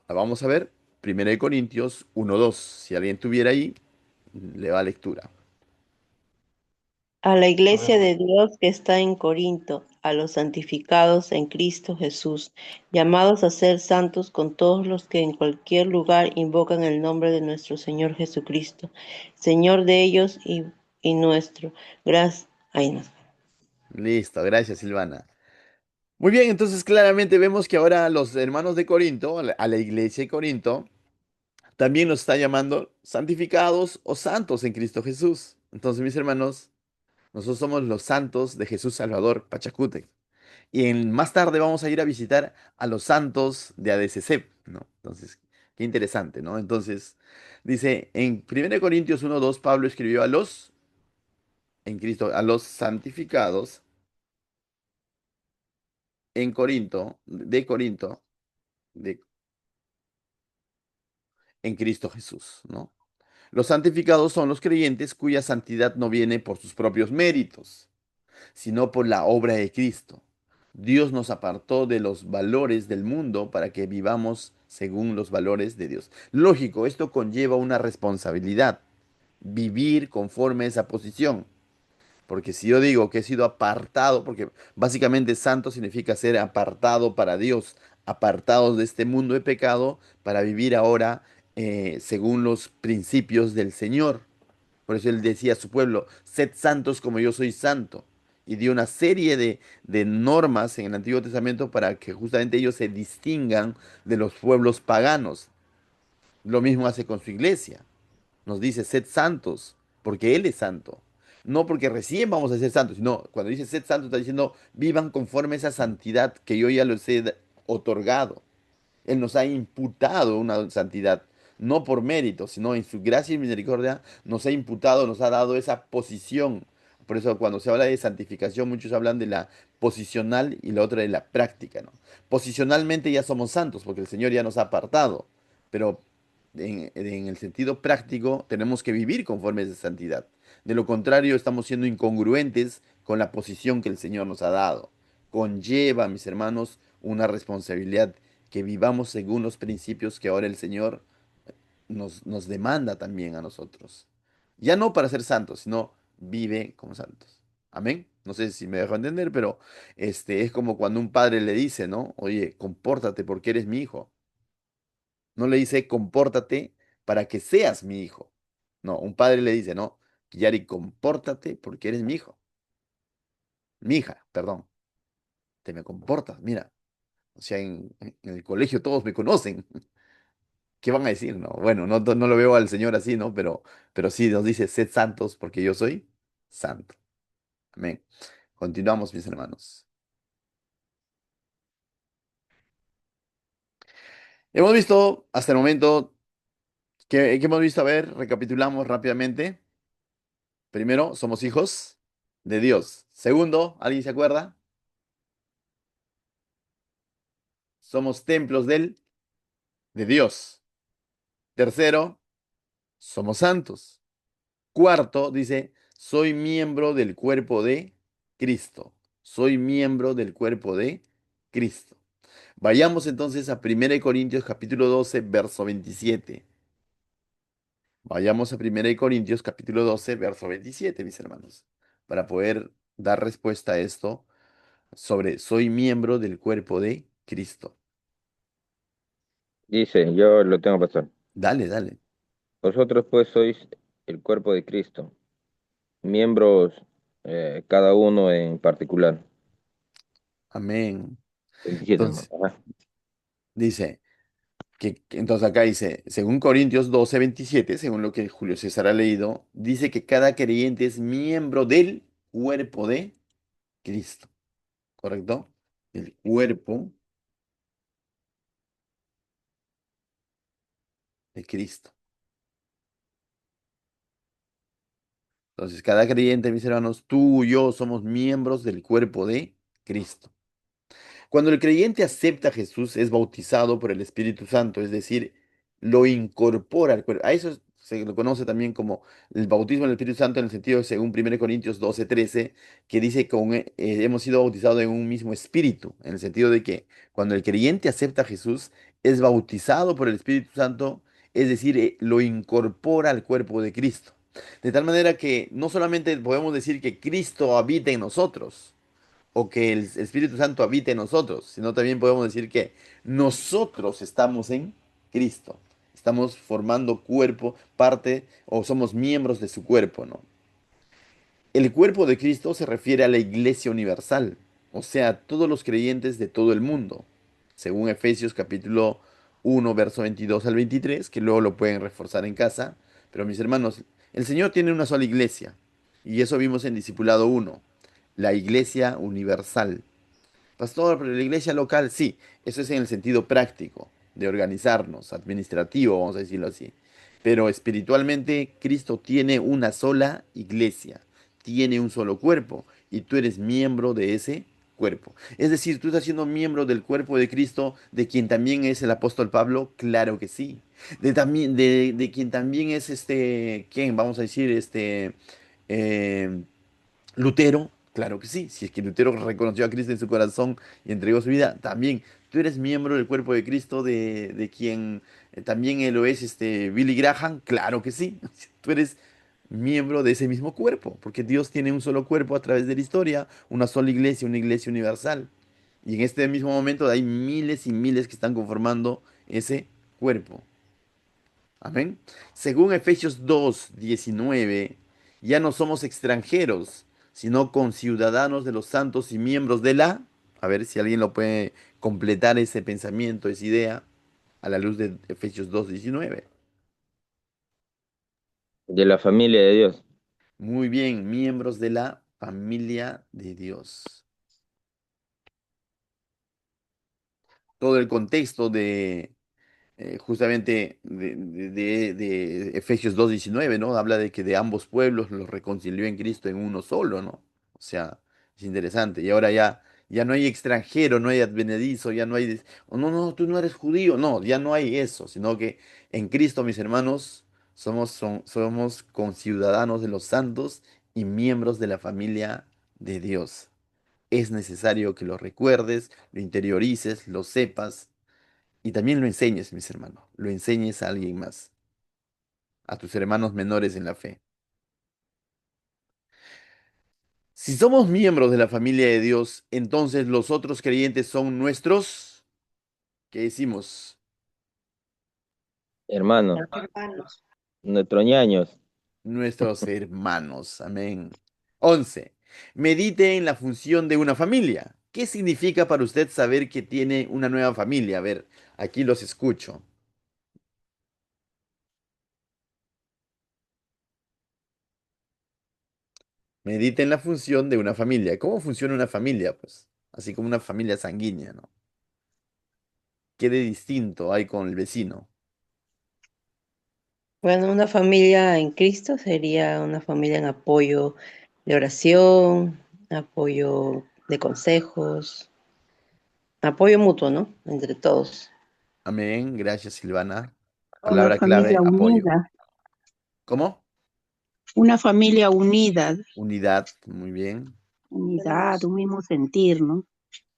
vamos a ver, 1 Corintios 1:2. Si alguien tuviera ahí, le va lectura. A la A ver, iglesia de Dios que está en Corinto, a los santificados en Cristo Jesús, llamados a ser santos con todos los que en cualquier lugar invocan el nombre de nuestro Señor Jesucristo, Señor de ellos y nuestro. Gracias. Ay, no. Listo, gracias Silvana. Muy bien, entonces claramente vemos que ahora los hermanos de Corinto, a la iglesia de Corinto, también nos está llamando santificados o santos en Cristo Jesús. Entonces, mis hermanos, nosotros somos los santos de Jesús Salvador, Pachacútec. Y más tarde vamos a ir a visitar a los santos de ADCC, ¿no? Entonces, qué interesante, ¿no? Entonces, dice, en 1 Corintios 1:2 Pablo escribió en Cristo, a los santificados en Corinto, de, en Cristo Jesús, ¿no? Los santificados son los creyentes cuya santidad no viene por sus propios méritos, sino por la obra de Cristo. Dios nos apartó de los valores del mundo para que vivamos según los valores de Dios. Lógico, esto conlleva una responsabilidad, vivir conforme a esa posición. Porque si yo digo que he sido apartado, porque básicamente santo significa ser apartado para Dios, apartados de este mundo de pecado para vivir ahora según los principios del Señor. Por eso él decía a su pueblo, sed santos como yo soy santo. Y dio una serie de normas en el Antiguo Testamento para que justamente ellos se distingan de los pueblos paganos. Lo mismo hace con su iglesia. Nos dice, sed santos, porque Él es santo. No porque recién vamos a ser santos, sino cuando dice sed santos está diciendo, vivan conforme a esa santidad que yo ya les he otorgado. Él nos ha imputado una santidad, no por mérito, sino en su gracia y misericordia nos ha imputado, nos ha dado esa posición. Por eso cuando se habla de santificación, muchos hablan de la posicional y la otra de la práctica, ¿no? Posicionalmente ya somos santos, porque el Señor ya nos ha apartado, pero en el sentido práctico tenemos que vivir conforme a esa santidad. De lo contrario, estamos siendo incongruentes con la posición que el Señor nos ha dado. Conlleva, mis hermanos, una responsabilidad que vivamos según los principios que ahora el Señor nos demanda también a nosotros. Ya no para ser santos, sino vive como santos. Amén. No sé si me dejo entender, pero es como cuando un padre le dice, ¿no? Oye, compórtate porque eres mi hijo. No le dice, compórtate para que seas mi hijo. No, un padre le dice, no, Yari, compórtate porque eres mi hijo. Mi hija, perdón. Te me comportas, mira. O sea, en el colegio todos me conocen. ¿Qué van a decir? No, bueno, no lo veo al Señor así, ¿no? Pero sí nos dice, sed santos porque yo soy santo. Amén. Continuamos, mis hermanos. Hemos visto hasta el momento, ¿qué hemos visto? A ver, recapitulamos rápidamente. Primero, somos hijos de Dios. Segundo, ¿alguien se acuerda? Somos templos de Dios. Tercero, somos santos. Cuarto, dice, soy miembro del cuerpo de Cristo. Soy miembro del cuerpo de Cristo. Vayamos entonces a 1 Corintios capítulo 12, verso 27. Vayamos a 1 Corintios capítulo 12, verso 27, mis hermanos, para poder dar respuesta a esto sobre soy miembro del cuerpo de Cristo. Dice, yo lo tengo, pastor. Dale, dale. Vosotros pues sois el cuerpo de Cristo, miembros cada uno en particular. Amén. 27, ¿no? Entonces, Ajá. dice entonces acá dice, según Corintios 12:27, según lo que Julio César ha leído, dice que cada creyente es miembro del cuerpo de Cristo, ¿correcto? El cuerpo de Cristo. Entonces, cada creyente, mis hermanos, tú y yo somos miembros del cuerpo de Cristo. Cuando el creyente acepta a Jesús, es bautizado por el Espíritu Santo, es decir, lo incorpora al cuerpo. A eso se lo conoce también como el bautismo del Espíritu Santo en el sentido, según 1 Corintios 12:13, que dice que hemos sido bautizados en un mismo espíritu, en el sentido de que cuando el creyente acepta a Jesús, es bautizado por el Espíritu Santo, es decir, lo incorpora al cuerpo de Cristo. De tal manera que no solamente podemos decir que Cristo habita en nosotros, o que el Espíritu Santo habite en nosotros, sino también podemos decir que nosotros estamos en Cristo. Estamos formando cuerpo, parte o somos miembros de su cuerpo, ¿no? El cuerpo de Cristo se refiere a la Iglesia universal, o sea, todos los creyentes de todo el mundo, según Efesios capítulo 1, verso 22 al 23, que luego lo pueden reforzar en casa. Pero mis hermanos, el Señor tiene una sola iglesia, y eso vimos en Discipulado 1, la Iglesia universal. Pastor, pero la iglesia local, sí, eso es en el sentido práctico, de organizarnos, administrativo, vamos a decirlo así. Pero espiritualmente, Cristo tiene una sola iglesia, tiene un solo cuerpo, y tú eres miembro de ese cuerpo. Es decir, tú estás siendo miembro del cuerpo de Cristo, de quien también es el apóstol Pablo, claro que sí. De quien también es ¿quién? Vamos a decir, eh, Lutero, claro que sí. Si es que Lutero reconoció a Cristo en su corazón y entregó su vida, también tú eres miembro del cuerpo de Cristo, de quien también lo es Billy Graham, claro que sí. Tú eres miembro de ese mismo cuerpo, porque Dios tiene un solo cuerpo a través de la historia, una sola iglesia, una iglesia universal. Y en este mismo momento hay miles y miles que están conformando ese cuerpo. Amén. Según Efesios 2:19, ya no somos extranjeros, sino conciudadanos de los santos y miembros de la... A ver si alguien lo puede completar ese pensamiento, esa idea, a la luz de Efesios 2:19. De la familia de Dios. Muy bien, miembros de la familia de Dios. Todo el contexto de justamente de Efesios 2:19, ¿no? Habla de que de ambos pueblos los reconcilió en Cristo en uno solo, ¿no? O sea, es interesante. Y ahora ya no hay extranjero, no hay advenedizo, ya no hay... oh, no, no, tú no eres judío, no, ya no hay eso, sino que en Cristo, mis hermanos, somos conciudadanos de los santos y miembros de la familia de Dios. Es necesario que lo recuerdes, lo interiorices, lo sepas y también lo enseñes, mis hermanos. Lo enseñes a alguien más, a tus hermanos menores en la fe. Si somos miembros de la familia de Dios, entonces los otros creyentes son nuestros, ¿qué decimos? Hermanos, Hermanos, nuestros ñaños. Nuestros hermanos. Amén. 11. Medite en la función de una familia. ¿Qué significa para usted saber que tiene una nueva familia? A ver, aquí los escucho. Medite en la función de una familia. ¿Cómo funciona una familia? Pues, así como una familia sanguínea, ¿no? ¿Qué de distinto hay con el vecino? Bueno, una familia en Cristo sería una familia en apoyo de oración, apoyo de consejos, apoyo mutuo, ¿no? Entre todos. Amén. Gracias, Silvana. Una Palabra clave, familia apoyo. unida, ¿Cómo? una familia unida, Unidad. Muy bien. unidad, tenemos, un mismo sentir, ¿no?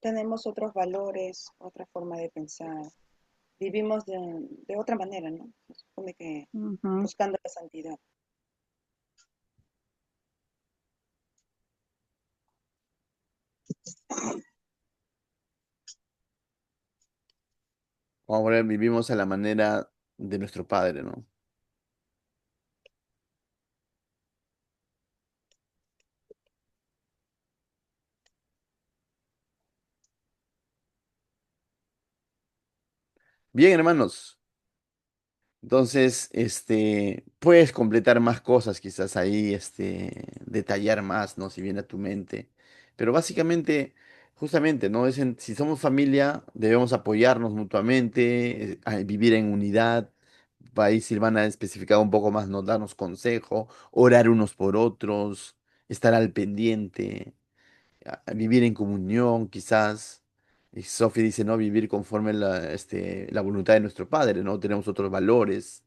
tenemos otros valores, otra forma de pensar. Vivimos de otra manera, ¿no? Se supone que Ujú. buscando la santidad. Vamos a ver, vivimos a la manera de nuestro Padre, ¿no? Bien, hermanos. Entonces, puedes completar más cosas, quizás ahí, detallar más, ¿no? Si viene a tu mente. Pero básicamente, justamente, ¿no? Si somos familia, debemos apoyarnos mutuamente, vivir en unidad. Ahí Silvana ha especificado un poco más, ¿no? Darnos consejo, orar unos por otros, estar al pendiente, a vivir en comunión, quizás. Y Sophie dice, ¿no? Vivir conforme la voluntad de nuestro Padre, ¿no? Tenemos otros valores.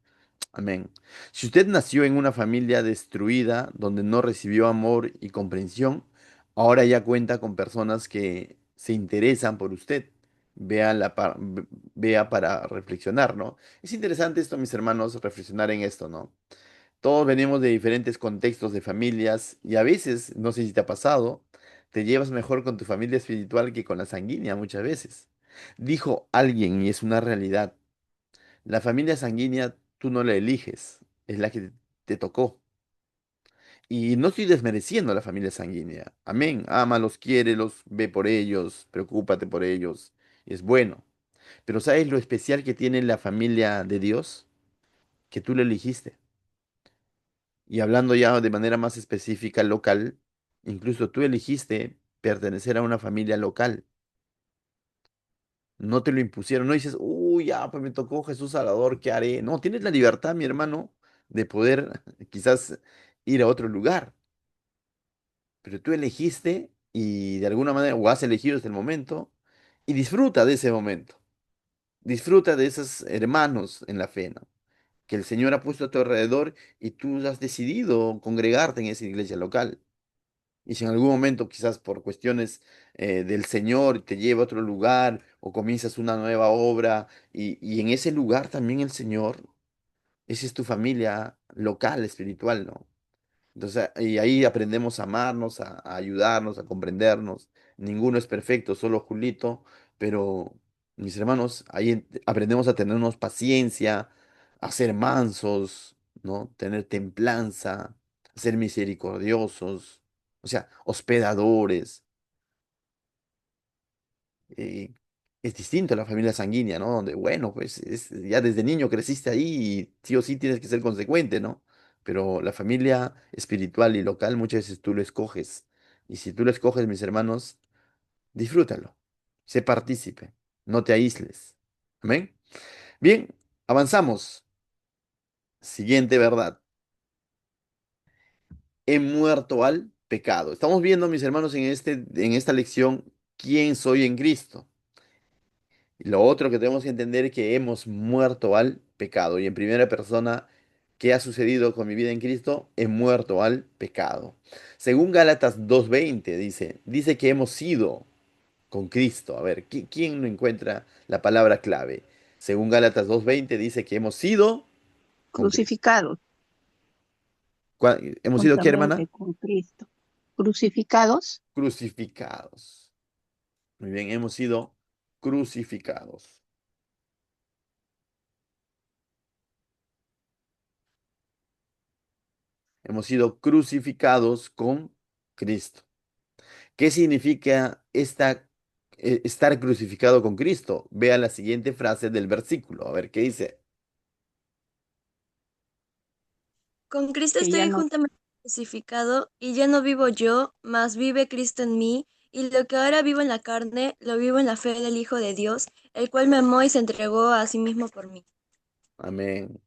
Amén. Si usted nació en una familia destruida, donde no recibió amor y comprensión, ahora ya cuenta con personas que se interesan por usted. Vea para reflexionar, ¿no? Es interesante esto, mis hermanos, reflexionar en esto, ¿no? Todos venimos de diferentes contextos de familias y a veces, no sé si te ha pasado, te llevas mejor con tu familia espiritual que con la sanguínea muchas veces. Dijo alguien y es una realidad. La familia sanguínea tú no la eliges, es la que te tocó. Y no estoy desmereciendo a la familia sanguínea. Amén. Ámalos, quiérelos, ve por ellos, preocúpate por ellos. Es bueno. Pero ¿sabes lo especial que tiene la familia de Dios? Que tú la elegiste. Y hablando ya de manera más específica, local, incluso tú elegiste pertenecer a una familia local. No te lo impusieron. No dices, uy, ya, pues me tocó Jesús Salvador, ¿qué haré? No, tienes la libertad, mi hermano, de poder quizás ir a otro lugar. Pero tú elegiste y de alguna manera, o has elegido desde el momento, y disfruta de ese momento. Disfruta de esos hermanos en la fe, ¿no? Que el Señor ha puesto a tu alrededor y tú has decidido congregarte en esa iglesia local. Y si en algún momento, quizás por cuestiones del Señor, te lleva a otro lugar o comienzas una nueva obra y en ese lugar también el Señor, esa es tu familia local, espiritual, ¿no? Entonces, y ahí aprendemos a amarnos, a ayudarnos, a comprendernos. Ninguno es perfecto, solo Julito, pero mis hermanos, ahí aprendemos a tenernos paciencia, a ser mansos, ¿no? Tener templanza, a ser misericordiosos, o sea, hospedadores. eh, es distinto a la familia sanguínea, ¿no? Donde, bueno, pues ya desde niño creciste ahí y sí o sí tienes que ser consecuente, ¿no? Pero la familia espiritual y local muchas veces tú lo escoges. Y si tú lo escoges, mis hermanos, disfrútalo. Sé partícipe. No te aísles. Amén. Bien, avanzamos. Siguiente verdad. He muerto al pecado. Estamos viendo, mis hermanos, en esta lección, quién soy en Cristo. Y lo otro que tenemos que entender es que hemos muerto al pecado. Y en primera persona, ¿qué ha sucedido con mi vida en Cristo? He muerto al pecado. Según Gálatas 2:20 dice que hemos sido con Cristo. A ver, ¿quién no encuentra la palabra clave? Según Gálatas 2:20 dice que hemos sido con Cristo. Crucificados ¿Hemos sido qué, juntamente hermana? con Cristo. Crucificados Crucificados. Muy bien, hemos sido crucificados. Hemos sido crucificados con Cristo. ¿Qué significa estar crucificado con Cristo? Vea la siguiente frase del versículo. A ver qué dice. Con Cristo que ya estoy no juntamente crucificado, y ya no vivo yo, mas vive Cristo en mí, y lo que ahora vivo en la carne, lo vivo en la fe del Hijo de Dios, el cual me amó y se entregó a sí mismo por mí. Amén.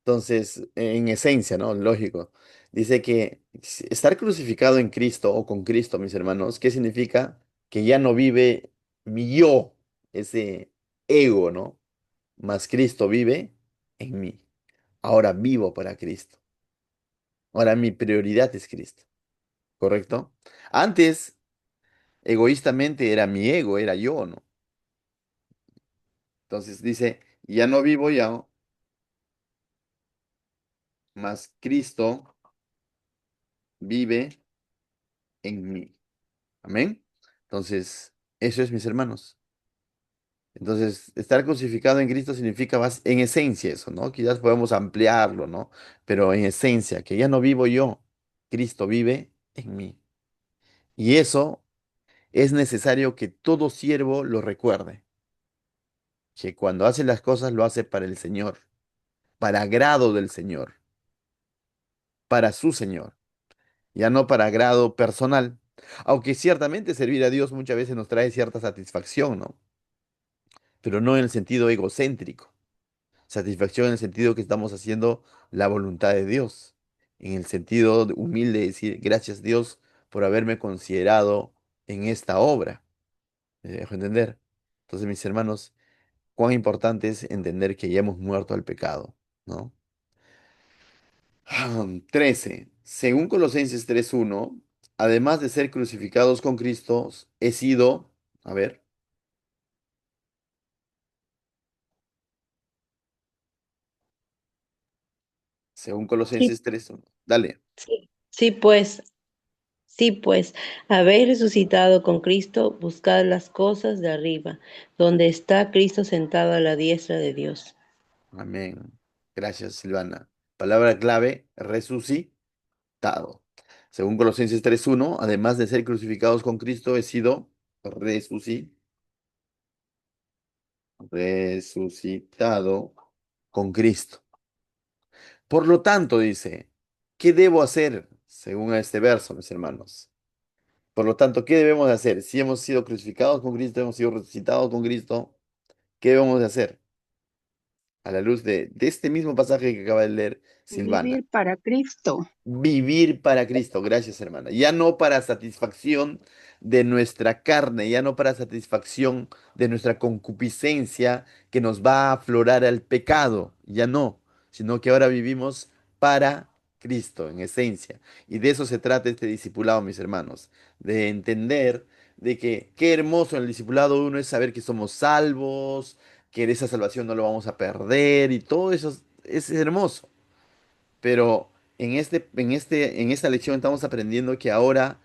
Entonces, en esencia, ¿no? Lógico. Dice que estar crucificado en Cristo o con Cristo, mis hermanos, ¿qué significa? Que ya no vive mi yo, ese ego, ¿no? Mas Cristo vive en mí. Ahora vivo para Cristo. Ahora mi prioridad es Cristo, ¿correcto? Antes, egoístamente era mi ego, era yo, ¿no? Entonces dice, ya no vivo yo, mas Cristo vive en mí. Amén. Entonces, eso es, mis hermanos. Entonces, estar crucificado en Cristo significa en esencia eso, ¿no? Quizás podemos ampliarlo, ¿no? Pero en esencia, que ya no vivo yo, Cristo vive en mí. Y eso es necesario que todo siervo lo recuerde. que cuando hace las cosas lo hace para el Señor, para agrado del Señor, para su Señor, ya no para agrado personal. Aunque ciertamente servir a Dios muchas veces nos trae cierta satisfacción, ¿no? Pero no en el sentido egocéntrico. Satisfacción en el sentido que estamos haciendo la voluntad de Dios. En el sentido humilde de decir, gracias Dios por haberme considerado en esta obra. ¿Me dejo entender? Entonces, mis hermanos, cuán importante es entender que ya hemos muerto al pecado, ¿no? 13. Según Colosenses 3:1, además de ser crucificados con Cristo, he sido, a ver, según Sí, Colosenses 3:1, dale. sí, sí, pues, habéis resucitado con Cristo, buscad las cosas de arriba, donde está Cristo sentado a la diestra de Dios. Amén. Gracias, Silvana. Palabra clave, resucitado. Según Colosenses 3:1, además de ser crucificados con Cristo, he sido resucitado con Cristo. Por lo tanto, dice, ¿qué debo hacer? Según este verso, mis hermanos. Por lo tanto, ¿qué debemos de hacer? Si hemos sido crucificados con Cristo, hemos sido resucitados con Cristo, ¿qué debemos de hacer? A la luz de este mismo pasaje que acaba de leer Silvana. Vivir para Cristo. Vivir para Cristo, gracias hermana. Ya no para satisfacción de nuestra carne, ya no para satisfacción de nuestra concupiscencia que nos va a aflorar al pecado, ya no, sino que ahora vivimos para Cristo en esencia. Y de eso se trata este discipulado, mis hermanos, de entender de que qué hermoso en el discipulado uno es saber que somos salvos, que esa salvación no lo vamos a perder y todo eso es hermoso. Pero en esta lección estamos aprendiendo que ahora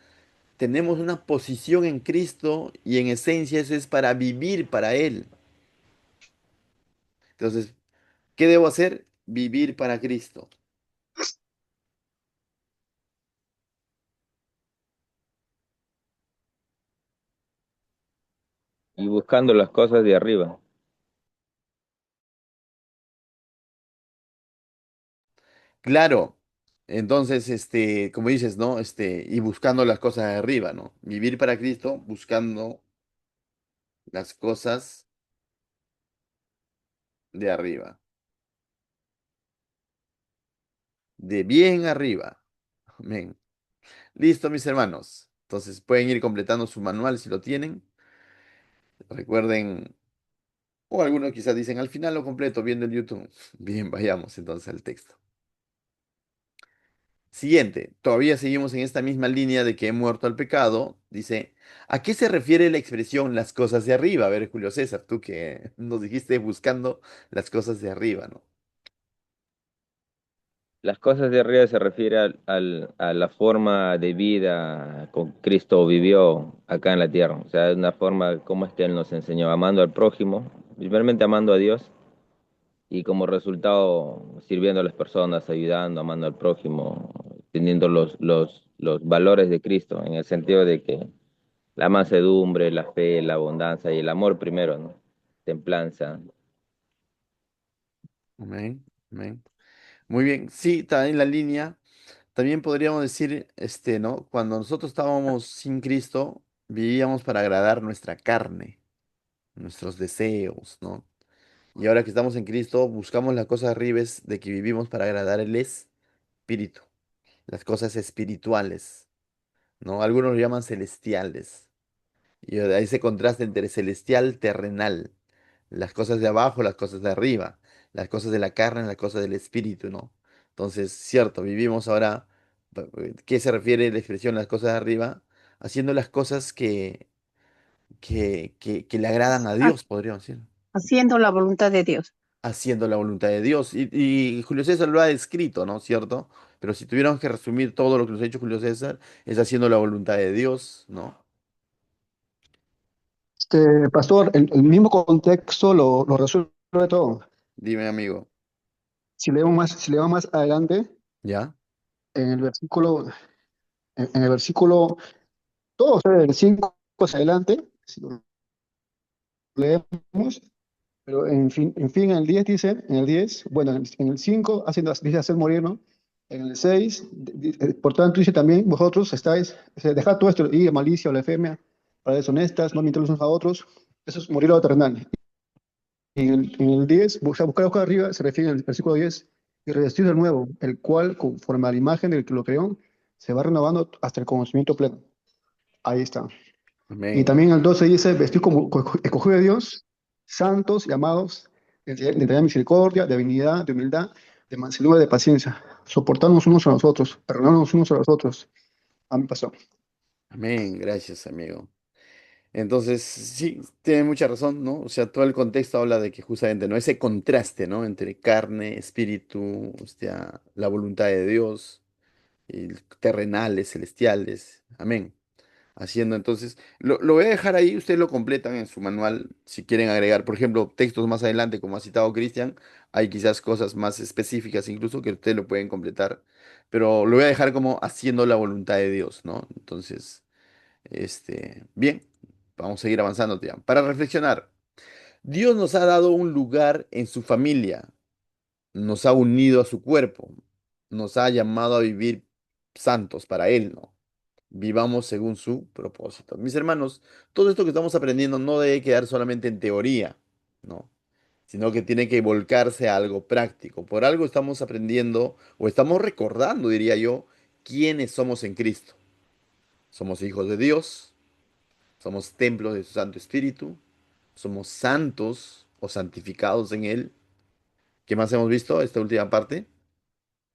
tenemos una posición en Cristo y en esencia eso es para vivir para Él. Entonces, ¿qué debo hacer? Vivir para Cristo. Y buscando las cosas de arriba. Claro. Entonces, como dices, ¿no? Y buscando las cosas de arriba, ¿no? Vivir para Cristo, buscando las cosas de arriba. De bien arriba. Amén. Listo, mis hermanos. Entonces pueden ir completando su manual si lo tienen. Recuerden. O algunos quizás dicen, al final lo completo viendo el YouTube. Bien, vayamos entonces al texto. Siguiente, todavía seguimos en esta misma línea de que he muerto al pecado. Dice, ¿a qué se refiere la expresión las cosas de arriba? A ver, Julio César, tú que nos dijiste buscando las cosas de arriba, ¿no? Las cosas de arriba se refiere a la forma de vida con Cristo vivió acá en la tierra. O sea, es una forma como es que Él nos enseñó, amando al prójimo, primeramente amando a Dios y como resultado sirviendo a las personas, ayudando, amando al prójimo, teniendo los valores de Cristo, en el sentido de que la mansedumbre, la fe, la abundancia y el amor primero, ¿no? Templanza. Amén, amén. Muy bien, sí, está en la línea. También podríamos decir, ¿no? Cuando nosotros estábamos sin Cristo, vivíamos para agradar nuestra carne, nuestros deseos, ¿no? Y ahora que estamos en Cristo, buscamos las cosas arribes de que vivimos para agradar el Espíritu, las cosas espirituales, ¿no? Algunos lo llaman celestiales. Y hay ese contraste entre celestial, terrenal, las cosas de abajo, las cosas de arriba, las cosas de la carne, las cosas del espíritu, ¿no? Entonces, cierto, vivimos ahora, ¿qué se refiere la expresión las cosas de arriba? Haciendo las cosas que le agradan a Ha- Dios, podríamos decir. Haciendo la voluntad de Dios. Haciendo la voluntad de Dios. Y Julio César lo ha descrito, ¿no? ¿Cierto? Pero si tuviéramos que resumir todo lo que nos ha dicho Julio César, es haciendo la voluntad de Dios, ¿no? Pastor, el mismo contexto lo resuelve todo. Dime, amigo. Si leemos más adelante, ¿Ya? en el versículo, en el versículo, todo, o sea, del 5 hacia adelante, si lo leemos, Pero en el 10 dice, en el 10 bueno, en el 5 dice hacer morir, ¿no? En el 6 por tanto, dice también, vosotros estáis, dejad todo esto, y malicia o blasfemia, para deshonestas, no mientan los unos a otros, eso es morir a lo terrenal. Y en el 10 buscar arriba, se refiere al versículo 10 y revestir de nuevo, el cual, conforme a la imagen del que lo creó, se va renovando hasta el conocimiento pleno. Ahí está. Y Amén. también el 12 dice, vestir como escogido de Dios, santos y amados, de tener misericordia, de benignidad, de humildad, de mansedumbre, de paciencia, soportarnos unos a los otros, perdonarnos unos a los otros. A mí pasó. Amén. Gracias, amigo. Entonces, sí, tiene mucha razón, ¿no? O sea, todo el contexto habla de que justamente, ¿no? Ese contraste, ¿no? Entre carne, espíritu, o sea, la voluntad de Dios, y terrenales, celestiales. Amén. Haciendo entonces, lo voy a dejar ahí, ustedes lo completan en su manual si quieren agregar, por ejemplo, textos más adelante, como ha citado Cristian, hay quizás cosas más específicas incluso que ustedes lo pueden completar, pero lo voy a dejar como haciendo la voluntad de Dios, ¿no? Entonces, bien, vamos a seguir avanzando, tía. Para reflexionar, Dios nos ha dado un lugar en su familia, nos ha unido a su cuerpo, nos ha llamado a vivir santos para Él, ¿no? Vivamos según su propósito. Mis hermanos, todo esto que estamos aprendiendo no debe quedar solamente en teoría, ¿no? Sino que tiene que volcarse a algo práctico. Por algo estamos aprendiendo o estamos recordando, diría yo, quiénes somos en Cristo. Somos hijos de Dios, somos templos de su Santo Espíritu, somos santos o santificados en Él. ¿Qué más hemos visto? Esta última parte,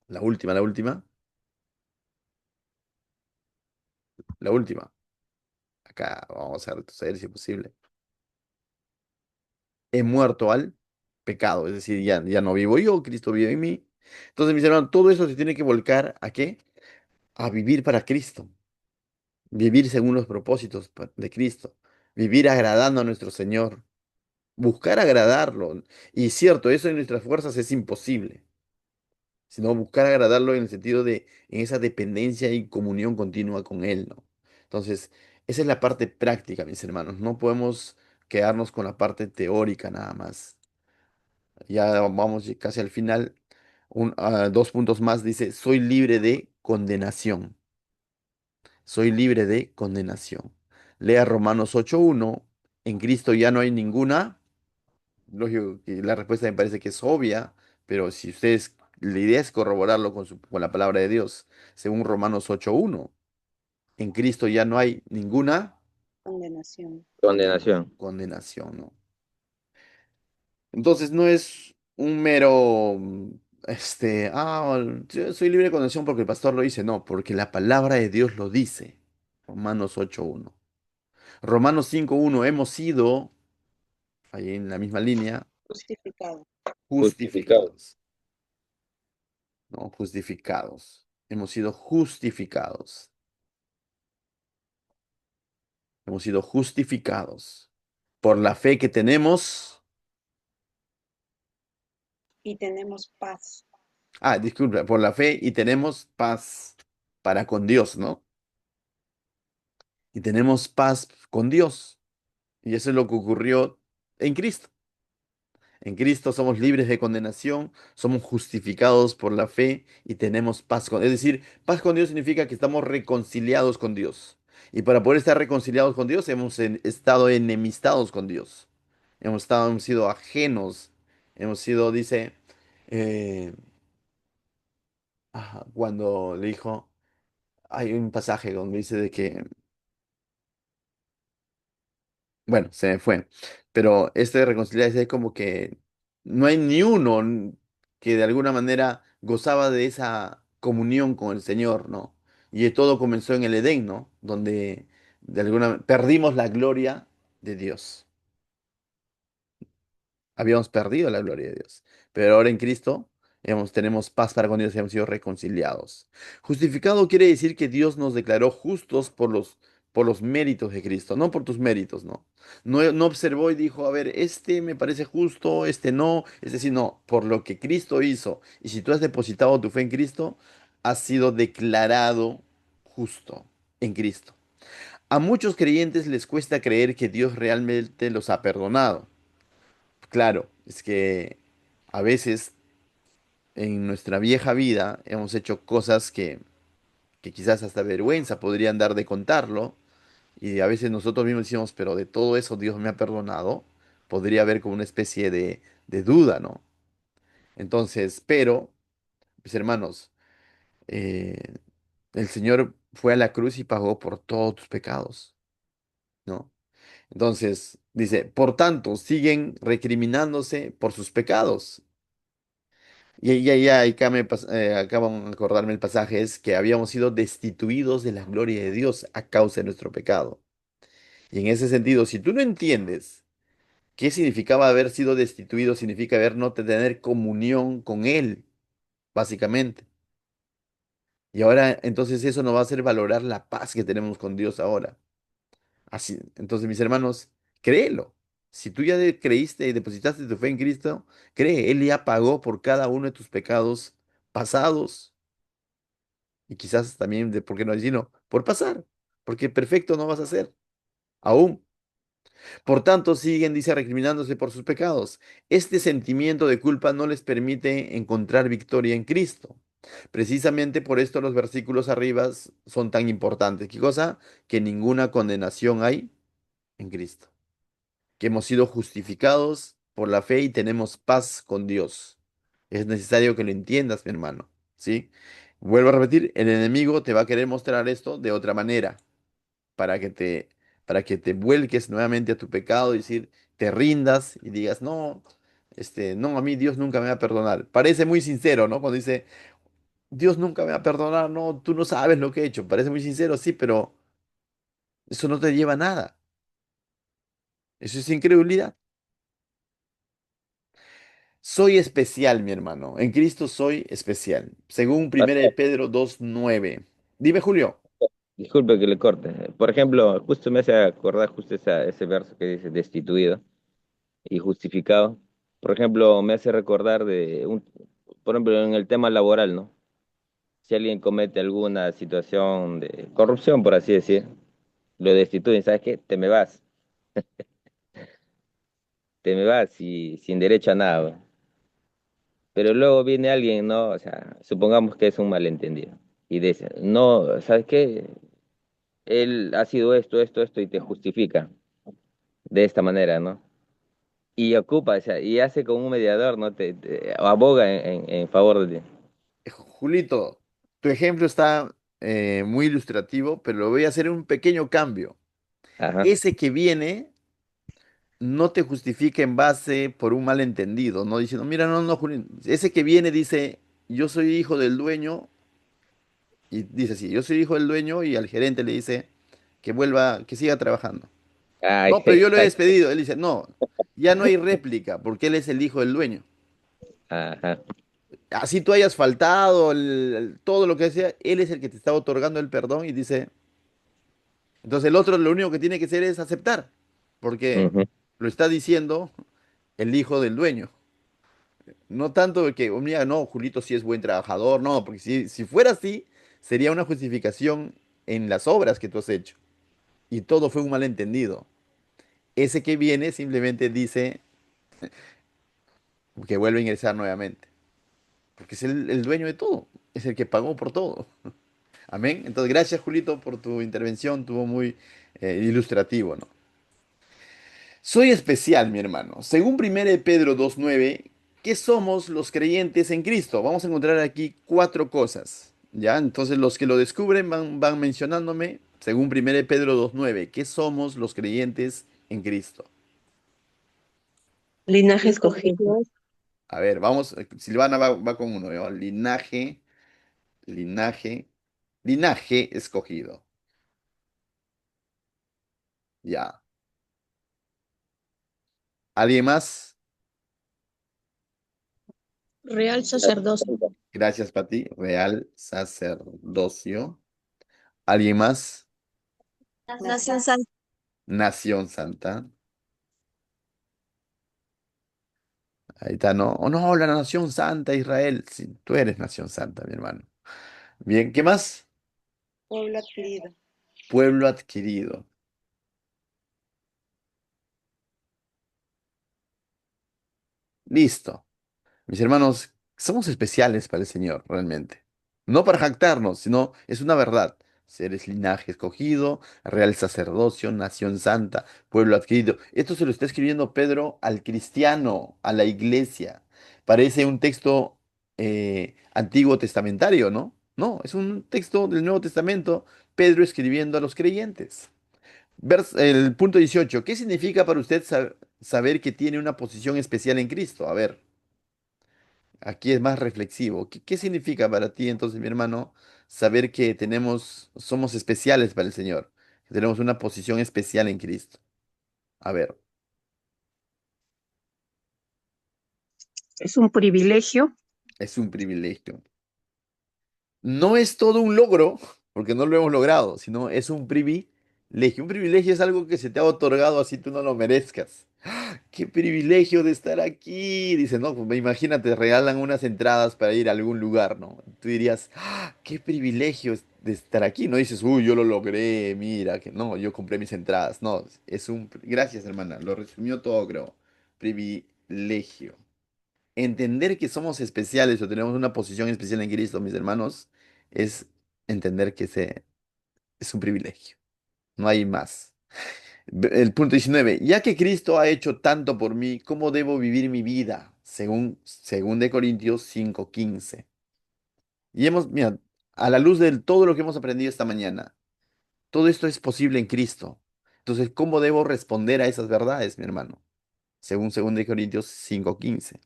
la última, la última. Acá vamos a retroceder si es posible. He muerto al pecado, es decir, ya no vivo yo, Cristo vive en mí. Entonces, mis hermanos, todo eso se tiene que volcar ¿a qué? A vivir para Cristo, vivir según los propósitos de Cristo, vivir agradando a nuestro Señor, buscar agradarlo. Y cierto, eso en nuestras fuerzas es imposible, sino buscar agradarlo en el sentido de en esa dependencia y comunión continua con Él, ¿no? Entonces, esa es la parte práctica, mis hermanos. No podemos quedarnos con la parte teórica nada más. Ya vamos casi al final. Dos puntos más dice, soy libre de condenación. Soy libre de condenación. Lea Romanos 8:1. En Cristo ya no hay ninguna. Lógico que la respuesta me parece que es obvia, pero si ustedes, la idea es corroborarlo con la palabra de Dios. Según Romanos 8:1, en Cristo ya no hay ninguna Condenación. Condenación. condenación, ¿no? Entonces no es un mero, yo soy libre de condenación porque el pastor lo dice, no, porque la palabra de Dios lo dice. Romanos 8:1. Romanos 5:1, hemos sido, ahí en la misma línea, Justificado. Justificado. justificados, ¿no? Justificados. Hemos sido justificados. Hemos sido justificados por la fe que tenemos. Y tenemos paz. Disculpa, por la fe y tenemos paz para con Dios, ¿no? Y tenemos paz con Dios. Y eso es lo que ocurrió en Cristo. En Cristo somos libres de condenación, somos justificados por la fe y tenemos paz con. Es decir, paz con Dios significa que estamos reconciliados con Dios. Y para poder estar reconciliados con Dios, hemos estado enemistados con Dios. Hemos sido ajenos. Hemos sido, dice, eh, cuando le dijo, hay un pasaje donde dice de que bueno, se me fue. Pero este de reconciliarse es como que no hay ni uno que de alguna manera gozaba de esa comunión con el Señor, ¿no? Y todo comenzó en el Edén, ¿no? Donde de alguna perdimos la gloria de Dios. Habíamos perdido la gloria de Dios. Pero ahora en Cristo tenemos paz para con Dios y hemos sido reconciliados. Justificado quiere decir que Dios nos declaró justos por los méritos de Cristo, no por tus méritos, ¿no? No observó y dijo, a ver, este me parece justo, este no, este sí, no, por lo que Cristo hizo. Y si tú has depositado tu fe en Cristo, has sido declarado justo en Cristo. A muchos creyentes les cuesta creer que Dios realmente los ha perdonado Claro, es que a veces en nuestra vieja vida hemos hecho cosas que quizás hasta vergüenza podrían dar de contarlo, y a veces nosotros mismos decimos, pero de todo eso Dios me ha perdonado, podría haber como una especie de duda, ¿no? Entonces, pero, mis hermanos, eh, el Señor fue a la cruz y pagó por todos tus pecados, ¿no? Entonces, dice, por tanto, siguen recriminándose por sus pecados. Y acá acaban de acordarme el pasaje, es que habíamos sido destituidos de la gloria de Dios a causa de nuestro pecado. Y en ese sentido, si tú no entiendes qué significaba haber sido destituido, significa haber no tener comunión con Él, básicamente. Y ahora, entonces eso nos va a hacer valorar la paz que tenemos con Dios ahora. Así, entonces, mis hermanos, créelo. Si tú ya creíste y depositaste tu fe en Cristo, cree, Él ya pagó por cada uno de tus pecados pasados y quizás también, de, ¿por qué no decirlo? Por pasar, porque perfecto no vas a ser, aún. Por tanto, siguen, dice, recriminándose por sus pecados. Este sentimiento de culpa no les permite encontrar victoria en Cristo. Precisamente por esto los versículos arriba son tan importantes. ¿Qué cosa? Que ninguna condenación hay en Cristo. Que hemos sido justificados por la fe y tenemos paz con Dios. Es necesario que lo entiendas, mi hermano. ¿Sí? Vuelvo a repetir, el enemigo te va a querer mostrar esto de otra manera para que para que te vuelques nuevamente a tu pecado y decir, te rindas y digas, no, no, a mí Dios nunca me va a perdonar. Parece muy sincero, ¿no? Cuando dice, Dios nunca me va a perdonar, no, tú no sabes lo que he hecho. Parece muy sincero, sí, pero eso no te lleva a nada. Eso es incredulidad. Soy especial, mi hermano. En Cristo soy especial. Según 1 de Pedro 2:9. Dime, Julio. Disculpe que le corte. Por ejemplo, justo me hace acordar justo ese verso que dice destituido y justificado. Por ejemplo, me hace recordar por ejemplo, en el tema laboral, ¿no? Si alguien comete alguna situación de corrupción, por así decir, lo destituyen, ¿sabes qué? Te me vas y sin derecho a nada, ¿no? Pero luego viene alguien, ¿no? O sea, supongamos que es un malentendido y dice, no, ¿sabes qué? Él ha sido esto, esto, esto y te justifica de esta manera, ¿no? Y ocupa, o sea, y hace como un mediador, ¿no? Te aboga en favor de ti. Julito, tu ejemplo está muy ilustrativo, pero lo voy a hacer un pequeño cambio. Ajá. Ese que viene no te justifica en base por un malentendido, no diciendo, mira, no, no, Julín. Ese que viene dice, yo soy hijo del dueño, y dice así, yo soy hijo del dueño, y al gerente le dice que vuelva, que siga trabajando. Ay, No, pero yo lo he despedido. Él dice, no, ya no hay réplica, porque él es el hijo del dueño. ajá. Así tú hayas faltado, todo lo que sea, él es el que te está otorgando el perdón y dice, entonces el otro lo único que tiene que hacer es aceptar, porque Ujú. lo está diciendo el hijo del dueño. No tanto que, "Oh, mira, no, Julito sí es buen trabajador, no, porque si fuera así, sería una justificación en las obras que tú has hecho. Y todo fue un malentendido. Ese que viene simplemente dice que vuelve a ingresar nuevamente, porque es el dueño de todo, es el que pagó por todo. Amén. Entonces, gracias, Julito, por tu intervención, tuvo muy ilustrativo, ¿no? Soy especial, mi hermano. Según 1 de Pedro 2:9, ¿qué somos los creyentes en Cristo? Vamos a encontrar aquí cuatro cosas, ¿ya? Entonces, los que lo descubren van mencionándome, según 1 de Pedro 2:9, ¿qué somos los creyentes en Cristo? Linaje escogido, A ver, vamos, Silvana va con uno, ¿no? Linaje, linaje, linaje escogido, ya. ¿Alguien más? real sacerdocio, Gracias, Pati. Real sacerdocio. ¿Alguien más? Nación Santa. Nación Santa. Ahí está, ¿no? Oh, no, la Nación Santa, Israel. Sí, tú eres Nación Santa, mi hermano. Bien, ¿qué más? Pueblo adquirido. Pueblo adquirido. 。 . 。 . 。 . 。 . 。 . . . 。 . 。 . 。 . 。 . 。 . 。 . 。 . 。 . 。 . 。 . 。 . 。 . 。 . 。 . 。 . 。 . 。 . 。 . Pueblo adquirido. 。Listo. Mis hermanos, somos especiales para el Señor, realmente. No para jactarnos, sino es una verdad. Seres linaje escogido, real sacerdocio, nación santa, pueblo adquirido. Esto se lo está escribiendo Pedro al cristiano, a la iglesia. Parece un texto antiguo testamentario, ¿no? No, es un texto del Nuevo Testamento, Pedro escribiendo a los creyentes. El punto 18. ¿Qué significa para usted saber que tiene una posición especial en Cristo? A ver. Aquí es más reflexivo. ¿Qué significa para ti entonces, mi hermano, saber que somos especiales para el Señor? Que tenemos una posición especial en Cristo. A ver, Es un privilegio. es un privilegio. No es todo un logro, porque no lo hemos logrado, sino es un privilegio. Un privilegio es algo que se te ha otorgado así tú no lo merezcas. Qué privilegio de estar aquí. Dice, no, pues imagínate, regalan unas entradas para ir a algún lugar, ¿no? Tú dirías, qué privilegio de estar aquí. No dices, uy, yo lo logré, mira, que no, yo compré mis entradas. No, Gracias, hermana, lo resumió todo, creo. Privilegio. Entender que somos especiales o tenemos una posición especial en Cristo, mis hermanos, es entender que es un privilegio. No hay más. El punto 19. Ya que Cristo ha hecho tanto por mí, ¿cómo debo vivir mi vida? Según de Corintios 5:15. Y mira, a la luz de todo lo que hemos aprendido esta mañana, todo esto es posible en Cristo. Entonces, ¿cómo debo responder a esas verdades, mi hermano? Según de Corintios 5:15.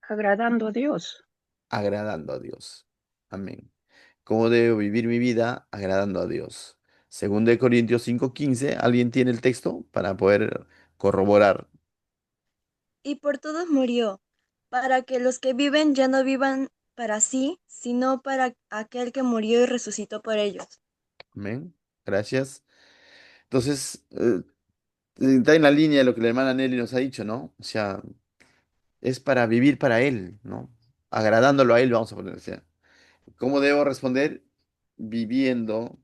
Agradando a Dios. Agradando a Dios. Amén. ¿Cómo debo vivir mi vida? Agradando a Dios. Según de Corintios 5:15, ¿alguien tiene el texto para poder corroborar? Y por todos murió, para que los que viven ya no vivan para sí, sino para aquel que murió y resucitó por ellos. Amén. Gracias. Entonces, está en la línea de lo que la hermana Nelly nos ha dicho, ¿no? O sea, es para vivir para Él, ¿no? Agradándolo a Él, vamos a poner. O sea, ¿cómo debo responder? Viviendo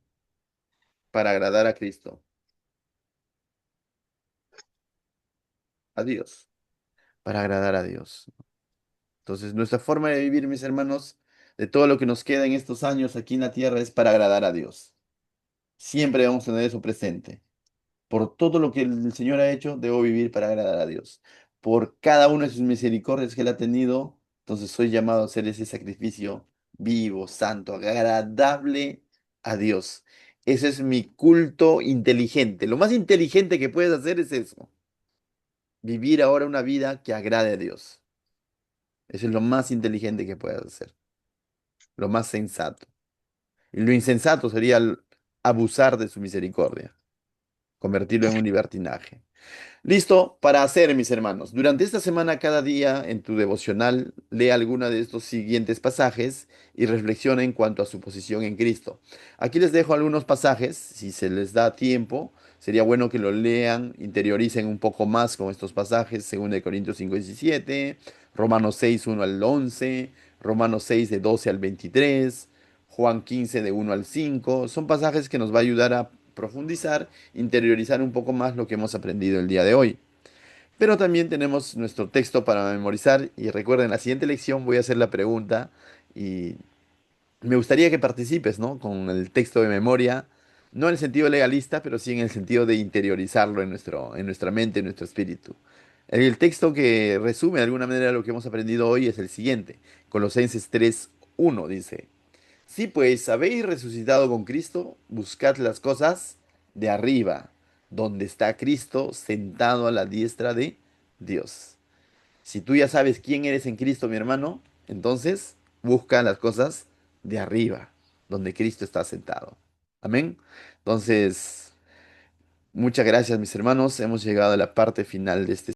para agradar a Cristo, a Dios, para agradar a Dios. Entonces, nuestra forma de vivir, mis hermanos, de todo lo que nos queda en estos años aquí en la tierra es para agradar a Dios. Siempre vamos a tener eso presente. Por todo lo que el Señor ha hecho, debo vivir para agradar a Dios. Por cada una de sus misericordias que Él ha tenido, entonces soy llamado a hacer ese sacrificio vivo, santo, agradable a Dios. Ese es mi culto inteligente. Lo más inteligente que puedes hacer es eso. Vivir ahora una vida que agrade a Dios. Eso es lo más inteligente que puedes hacer. Lo más sensato. Y lo insensato sería abusar de su misericordia, convertirlo en un libertinaje. Listo para hacer, mis hermanos. Durante esta semana, cada día en tu devocional, lee alguna de estos siguientes pasajes y reflexiona en cuanto a su posición en Cristo. Aquí les dejo algunos pasajes, si se les da tiempo, sería bueno que lo lean, interioricen un poco más con estos pasajes, según de Corintios 5:17, Romanos 6:1 al 11, Romanos 6 de 12 al 23, Juan 15 de 1 al 5. Son pasajes que nos va a ayudar a profundizar, interiorizar un poco más lo que hemos aprendido el día de hoy. Pero también tenemos nuestro texto para memorizar y recuerden, en la siguiente lección voy a hacer la pregunta y me gustaría que participes, ¿no? Con el texto de memoria, no en el sentido legalista, pero sí en el sentido de interiorizarlo en nuestra mente, en nuestro espíritu. El texto que resume de alguna manera lo que hemos aprendido hoy es el siguiente. Colosenses 3:1 dice. Si pues habéis resucitado con Cristo, buscad las cosas de arriba, donde está Cristo sentado a la diestra de Dios. Si tú ya sabes quién eres en Cristo, mi hermano, entonces busca las cosas de arriba, donde Cristo está sentado. Amén. Entonces, muchas gracias, mis hermanos. Hemos llegado a la parte final de este